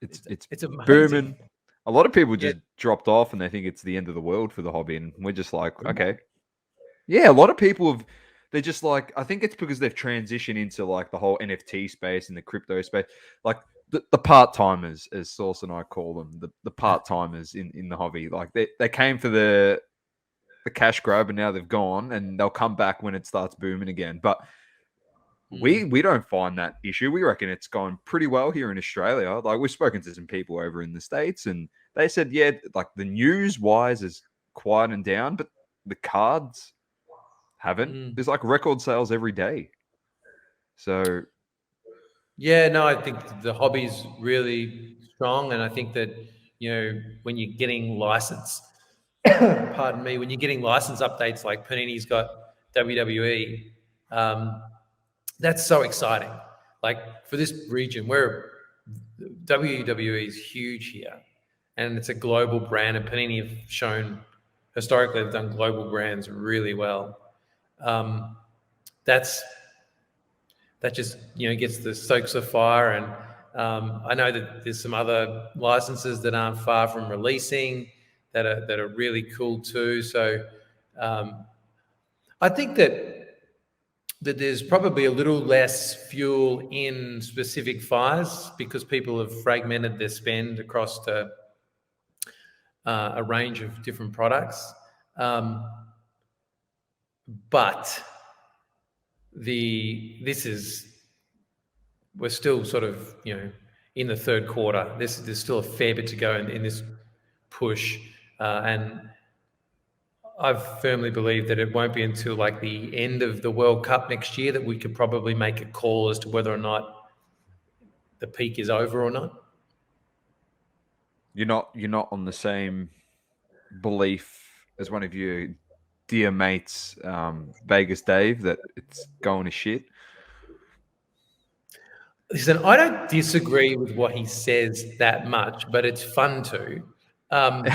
Speaker 3: It's booming. A lot of people just dropped off and they think it's the end of the world for the hobby, and we're just like, okay. Yeah, a lot of people they're just like, I think it's because they've transitioned into like the whole NFT space and the crypto space. Like, the part-timers, as Sauce and I call them, the part-timers in the hobby. Like they came for the cash grab and now they've gone, and they'll come back when it starts booming again. But we don't find that issue. We reckon it's gone pretty well here in Australia. Like, we've spoken to some people over in the States, and they said, yeah, like the news-wise is quieting down, but the cards haven't. There's like record sales every day. So
Speaker 4: yeah, no, I think the hobby's really strong, and I think that, you know, when you're getting license, pardon me, when you're getting license updates like Panini's got WWE, that's so exciting. Like, for this region, where WWE is huge here, and it's a global brand, and Panini have shown historically they've done global brands really well. That just, you know, gets the stokes of fire. And I know that there's some other licenses that aren't far from releasing that are really cool too. So I think that there's probably a little less fuel in specific fires because people have fragmented their spend across a range of different products. But we're still sort of, you know, in the third quarter. There's still a fair bit to go in this push, and I firmly believe that it won't be until like the end of the World Cup next year that we could probably make a call as to whether or not the peak is over or not.
Speaker 3: you're not on the same belief as one of your dear mates, Vegas Dave, that it's going to shit.
Speaker 4: Listen, I don't disagree with what he says that much, but it's fun to. And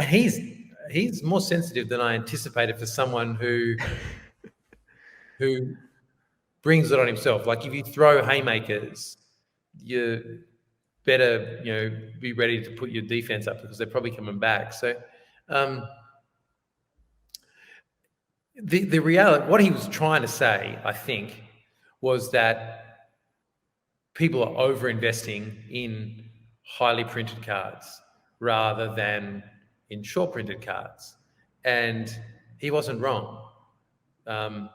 Speaker 4: he's more sensitive than I anticipated for someone who brings it on himself. Like, if you throw haymakers, you better, you know, be ready to put your defense up because they're probably coming back. So the reality, what he was trying to say, I think, was that people are over-investing in highly printed cards rather than in short printed cards. And he wasn't wrong.
Speaker 3: I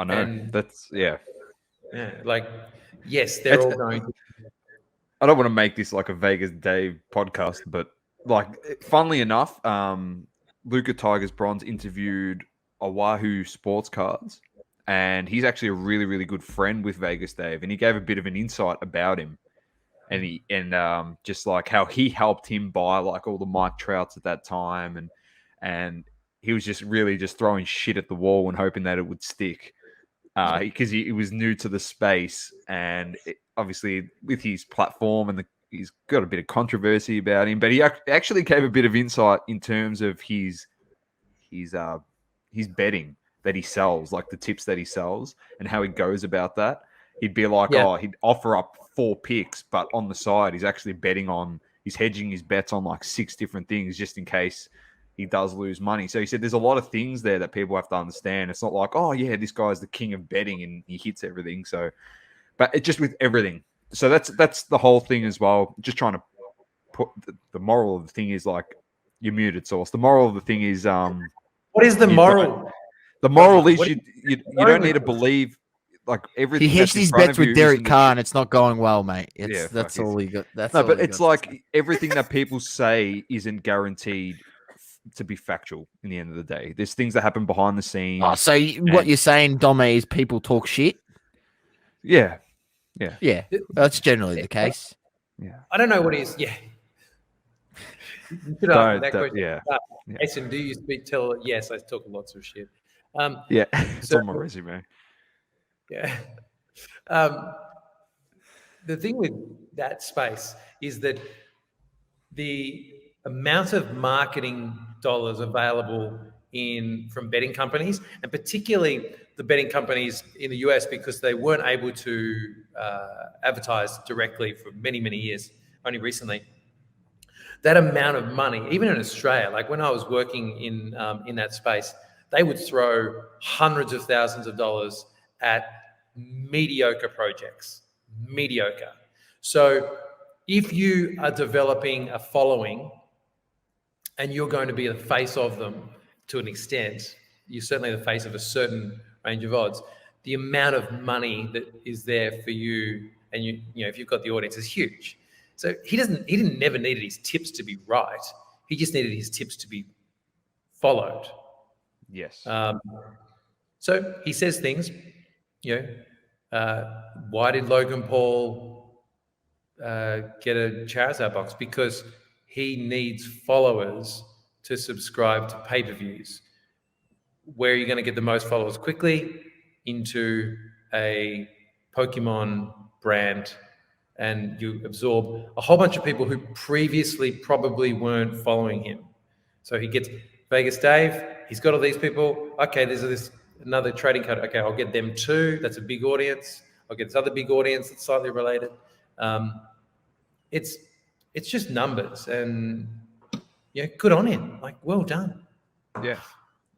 Speaker 3: know. That's, yeah.
Speaker 4: Yeah, like, yes, they're all going to...
Speaker 3: I don't want to make this like a Vegas Dave podcast, but like, funnily enough, Luca Tigers Bronze interviewed Oahu Sports Cards, and he's actually a really, really good friend with Vegas Dave, and he gave a bit of an insight about him, and just like how he helped him buy like all the Mike Trouts at that time, and he was just really just throwing shit at the wall and hoping that it would stick. Because he was new to the space, and obviously with his platform and he's got a bit of controversy about him, but he actually gave a bit of insight in terms of his betting that he sells, like the tips that he sells and how he goes about that. He'd be like, he'd offer up 4 picks, but on the side, he's actually he's hedging his bets on like 6 different things just in case he does lose money. So he said there's a lot of things there that people have to understand. It's not like, oh yeah, this guy's the king of betting and he hits everything. So, but it's just with everything. So that's the whole thing as well. Just trying to put the moral of the thing is, like, you're muted, Source. The moral of the thing is,
Speaker 4: what is the moral?
Speaker 3: The moral is you don't need to believe like everything.
Speaker 2: He hedged his bets with Derek Carr, and it's not going well, mate. That's all he got.
Speaker 3: But it's like everything that people say isn't guaranteed to be factual in the end of the day. There's things that happen behind the scenes.
Speaker 2: Oh, so what you're saying, Dom, is people talk shit?
Speaker 3: Yeah.
Speaker 2: That's generally the case.
Speaker 4: Yeah. I don't know what is. Yeah. You should ask that question.
Speaker 3: Yeah.
Speaker 4: Grayson, do you tell? Yes, I talk lots of shit.
Speaker 3: It's on my resume.
Speaker 4: Yeah. The thing with that space is that the amount of marketing dollars available from betting companies, and particularly the betting companies in the US, because they weren't able to advertise directly for many, many years, only recently. That amount of money, even in Australia, like when I was working in that space, they would throw hundreds of thousands of dollars at mediocre projects, mediocre. So if you are developing a following and you're going to be the face of them to an extent, you're certainly the face of a certain range of odds, the amount of money that is there for you, and you know, if you've got the audience, is huge. So he never needed his tips to be right. He just needed his tips to be followed.
Speaker 3: Yes.
Speaker 4: So he says things, why did Logan Paul get a Charizard box? Because he needs followers to subscribe to pay-per-views. Where are you going to get the most followers quickly? Into a Pokemon brand, and you absorb a whole bunch of people who previously probably weren't following him. So he gets Vegas Dave, he's got all these people. Okay, there's another trading card. Okay, I'll get them too. That's a big audience. I'll get this other big audience that's slightly related. It's just numbers, and good on him. Like, well done.
Speaker 3: Yeah.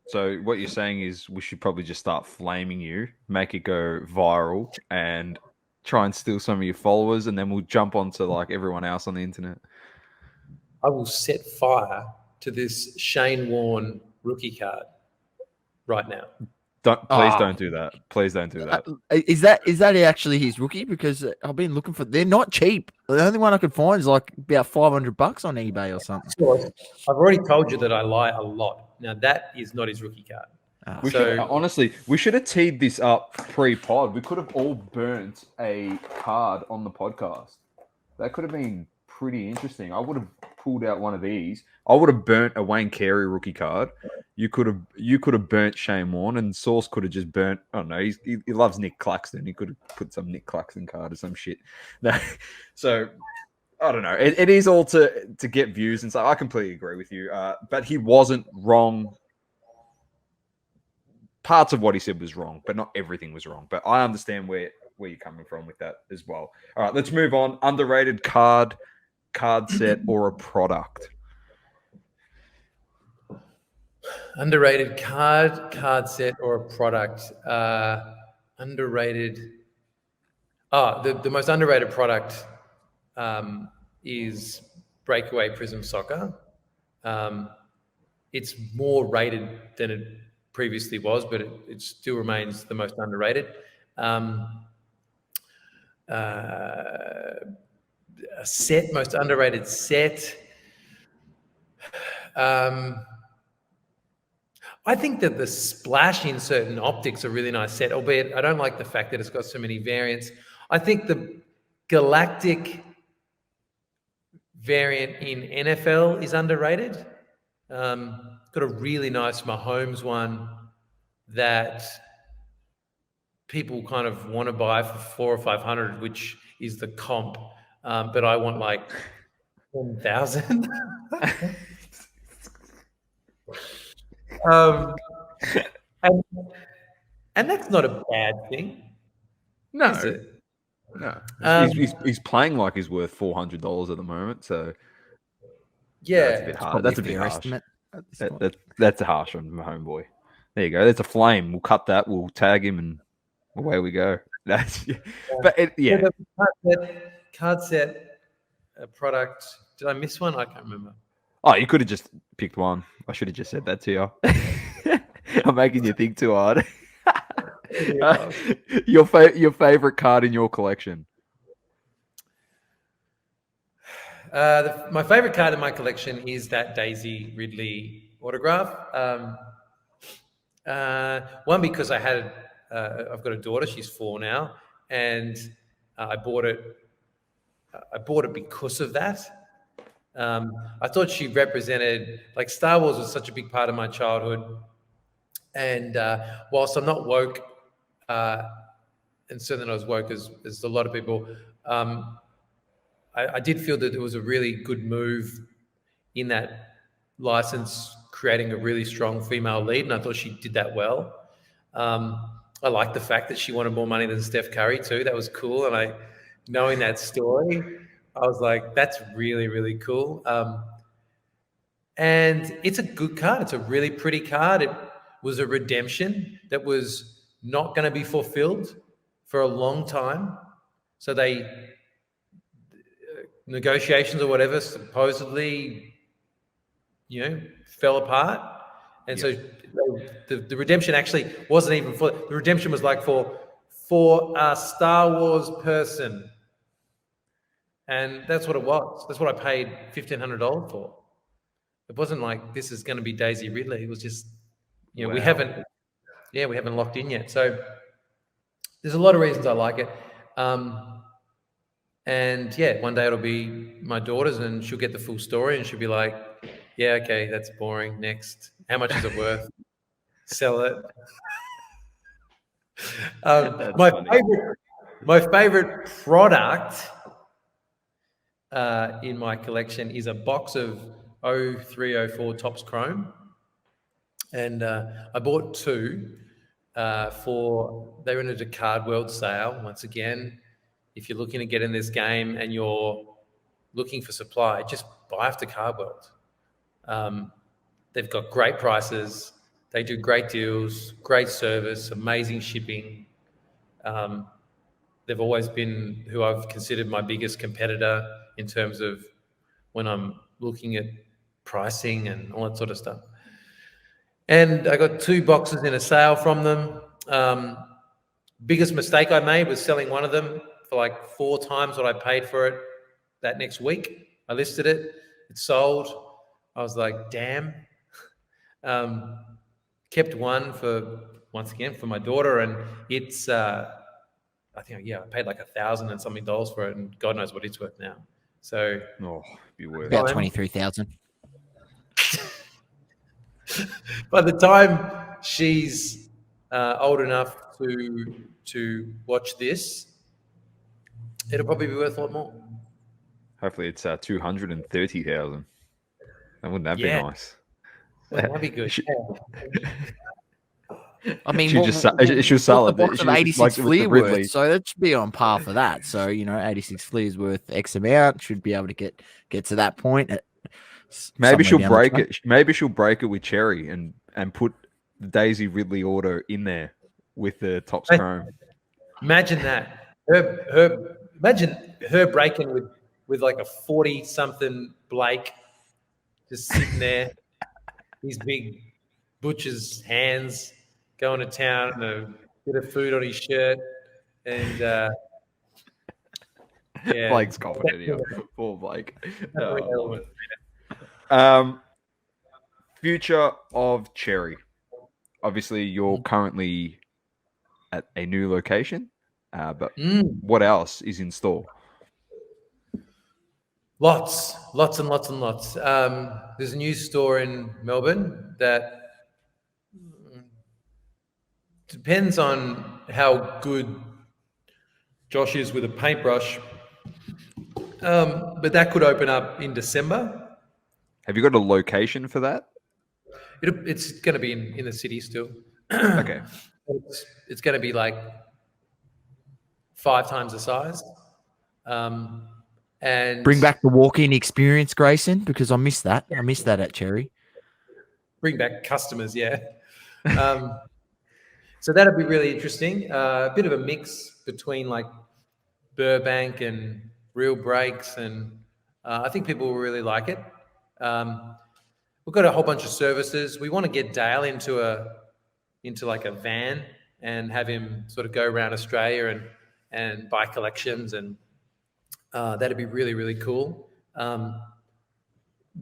Speaker 3: So what you're saying is we should probably just start flaming you, make it go viral, and try and steal some of your followers, and then we'll jump onto like everyone else on the internet.
Speaker 4: I will set fire to this Shane Warne rookie card right now.
Speaker 3: Don't do that. Please don't do that.
Speaker 2: Is that actually his rookie? Because I've been looking for. They're not cheap. The only one I could find is like about $500 on eBay or something.
Speaker 4: I've already told you that I lie a lot. Now that is not his rookie card.
Speaker 3: Honestly, we should have teed this up pre-pod. We could have all burnt a card on the podcast. That could have been pretty interesting. I would have pulled out one of these. I would have burnt a Wayne Carey rookie card. You could have burnt Shane Warne, and Source could have just burnt. I don't know. He loves Nick Claxton. He could have put some Nick Claxton card or some shit. So I don't know. It is all to get views, and so I completely agree with you. But he wasn't wrong. Parts of what he said was wrong, but not everything was wrong. But I understand where you're coming from with that as well. All right, let's move on. Underrated card set, or a product.
Speaker 4: Underrated card set, or a product. Underrated. The most underrated product is Breakaway Prism Soccer. It's more rated than it previously was, but it still remains the most underrated. A set, most underrated set. I think that the splash insert and optics are a really nice set, albeit I don't like the fact that it's got so many variants. I think the Galactic variant in NFL is underrated. Got a really nice Mahomes one that people kind of want to buy for 400 or 500, which is the comp. But I want like 1,000. And that's not a bad thing.
Speaker 3: No,
Speaker 4: is it?
Speaker 3: No. He's playing like he's worth $400 at the moment. So
Speaker 4: yeah,
Speaker 3: that's a bit hard. That's a bit harsh. That's a harsh on my homeboy. There you go. That's a flame. We'll cut that. We'll tag him, and away we go.
Speaker 4: Card set, a product. Did I miss one? I can't remember.
Speaker 3: Oh, you could have just picked one. I should have just said that to you. I'm making you think too hard. Your favorite card in your collection?
Speaker 4: My favorite card in my collection is that Daisy Ridley autograph. One, because I've got a daughter. She's 4 now, and I bought it because of that. I thought she represented, like, Star Wars was such a big part of my childhood. And whilst I'm not woke, and certainly not as woke as a lot of people, I did feel that it was a really good move in that license, creating a really strong female lead, and I thought she did that well. I like the fact that she wanted more money than Steph Curry too. That was cool, and knowing that story, I was like, that's really, really cool. And it's a good card. It's a really pretty card. It was a redemption that was not going to be fulfilled for a long time. So they negotiations or whatever supposedly, fell apart, and so the redemption actually wasn't even for the redemption was like for a Star Wars person, and that's what it was. That's what I paid $1,500 for. It wasn't like this is going to be Daisy Ridley. It was just,
Speaker 3: Wow.
Speaker 4: we haven't locked in yet. So there's a lot of reasons I like it. And yeah, one day it'll be my daughter's and she'll get the full story and she'll be like, yeah, okay, that's boring. Next. How much is it worth? Sell it. My favorite product in my collection is a box of 0304 Topps Chrome. And I bought two they were in a card world sale. Once again, if you're looking to get in this game and you're looking for supply, just buy off the card world. They've got great prices. They do great deals, great service, amazing shipping. They've always been who I've considered my biggest competitor in terms of when I'm looking at pricing and all that sort of stuff. And I got 2 boxes in a sale from them. Biggest mistake I made was selling one of them for like 4 times what I paid for it that next week. I listed it. It sold. I was like, damn. Kept one once again for my daughter, and it's I paid like $1,000 and something for it, and God knows what it's worth now. So
Speaker 3: be worth
Speaker 2: About 23,000.
Speaker 4: by the time she's old enough to watch this, it'll probably be worth a lot more.
Speaker 3: Hopefully, it's 230,000. Wouldn't that be nice?
Speaker 4: That'd be good.
Speaker 2: I mean,
Speaker 3: she'll sell it.
Speaker 2: The box of 86 Fleer
Speaker 3: Ridley.
Speaker 2: worth, so that should be on par for that. So 86 Fleer is worth X amount. Should be able to get to that point.
Speaker 3: Maybe she'll break it. Maybe she'll break it with Cherry and put the Daisy Ridley order in there with the Topps Chrome.
Speaker 4: Imagine that. Imagine her breaking with like a 40-something Blake just sitting there. His big butcher's hands going to town and a bit of food on his shirt. And
Speaker 3: Blake's confident here. Poor Blake. Future of Cherry. Obviously, you're currently at a new location, but what else is in store?
Speaker 4: Lots and lots. There's a new store in Melbourne that depends on how good Josh is with a paintbrush, but that could open up in December.
Speaker 3: Have you got a location for that?
Speaker 4: It's going to be in the city still.
Speaker 3: Okay.
Speaker 4: It's going to be like 5 times the size. And
Speaker 2: bring back the walk-in experience, Grayson, because I missed that. I missed that at Cherry.
Speaker 4: Bring back customers, yeah. So that'll be really interesting. A bit of a mix between like Burbank and Real Breaks, and I think people will really like it. We've got a whole bunch of services. We want to get Dale into like a van and have him sort of go around Australia and buy collections, and that'd be really, really cool.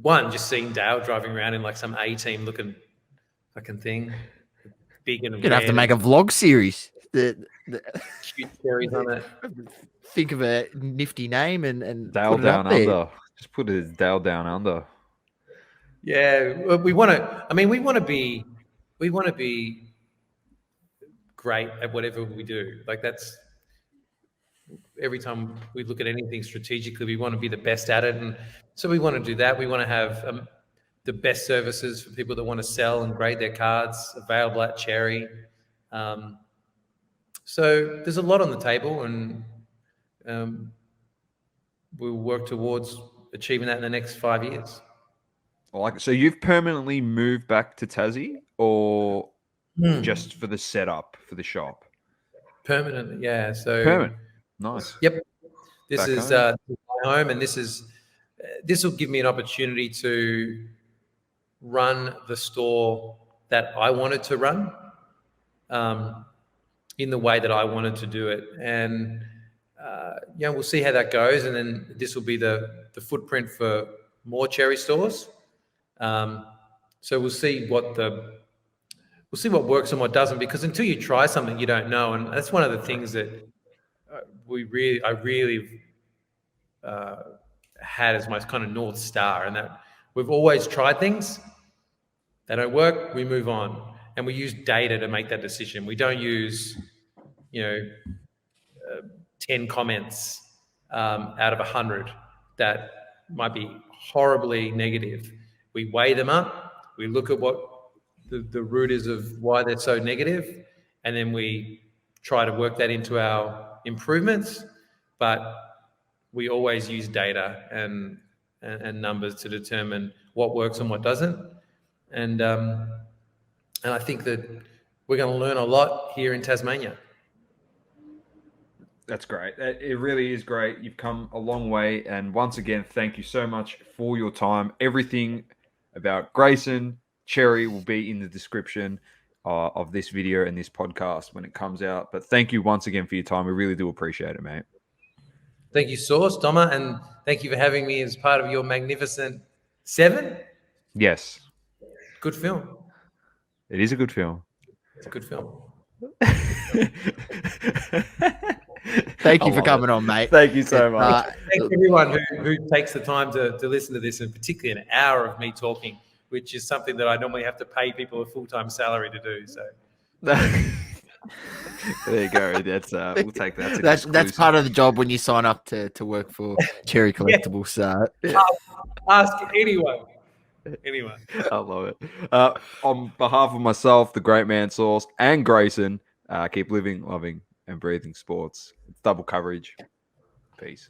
Speaker 4: One, just seeing Dale driving around in like some A-team looking fucking thing. Big and
Speaker 2: you're gonna have to make a vlog series.
Speaker 4: Cute series on it.
Speaker 2: Think of a nifty name and
Speaker 3: Dale Down Under. Just put it as Dale Down Under.
Speaker 4: Yeah, we want to. I mean, we want to be great at whatever we do. Like that's every time we look at anything strategically, we want to be the best at it, and so we want to do that. We want to have the best services for people that want to sell and grade their cards available at Cherry. So there's a lot on the table, and we'll work towards achieving that in the next 5 years.
Speaker 3: I like it. So you've permanently moved back to Tassie, or just for the setup for the shop?
Speaker 4: Permanently, yeah. So
Speaker 3: Permanent. Nice.
Speaker 4: Yep. This
Speaker 3: Back
Speaker 4: is
Speaker 3: home.
Speaker 4: my home, and this will give me an opportunity to run the store that I wanted to run, in the way that I wanted to do it. And we'll see how that goes. And then this will be the footprint for more Cherry stores. So we'll see what works and what doesn't, because until you try something, you don't know. And that's one of the things that I really had as my kind of North Star, and that we've always tried things. They don't work, we move on. And we use data to make that decision. We don't use, 10 comments out of 100 that might be horribly negative. We weigh them up, we look at what the root is of why they're so negative, and then we try to work that into our improvements. But we always use data and numbers to determine what works and what doesn't. And I think that we're going to learn a lot here in Tasmania.
Speaker 3: That's great. It really is great. You've come a long way. And once again, thank you so much for your time. Everything about Grayson, Cherry will be in the description of this video and this podcast when it comes out. But thank you once again for your time. We really do appreciate it, mate.
Speaker 4: Thank you, Source, Doma, and thank you for having me as part of your magnificent 7.
Speaker 3: Yes.
Speaker 4: Good film.
Speaker 3: It is a good film.
Speaker 4: It's a good film.
Speaker 2: Thank you for coming on, mate.
Speaker 3: Thank you so much.
Speaker 4: Thank everyone who takes the time to listen to this, and particularly an hour of me talking, which is something that I normally have to pay people a full-time salary to do. So
Speaker 3: there you go. That's we'll take that.
Speaker 2: That's part of the job when you sign up to work for Cherry Collectibles.
Speaker 4: Ask anyone. Anyway,
Speaker 3: I love it. On behalf of myself, the great man Sauce, and Grayson, keep living, loving, and breathing sports. Double coverage. Peace.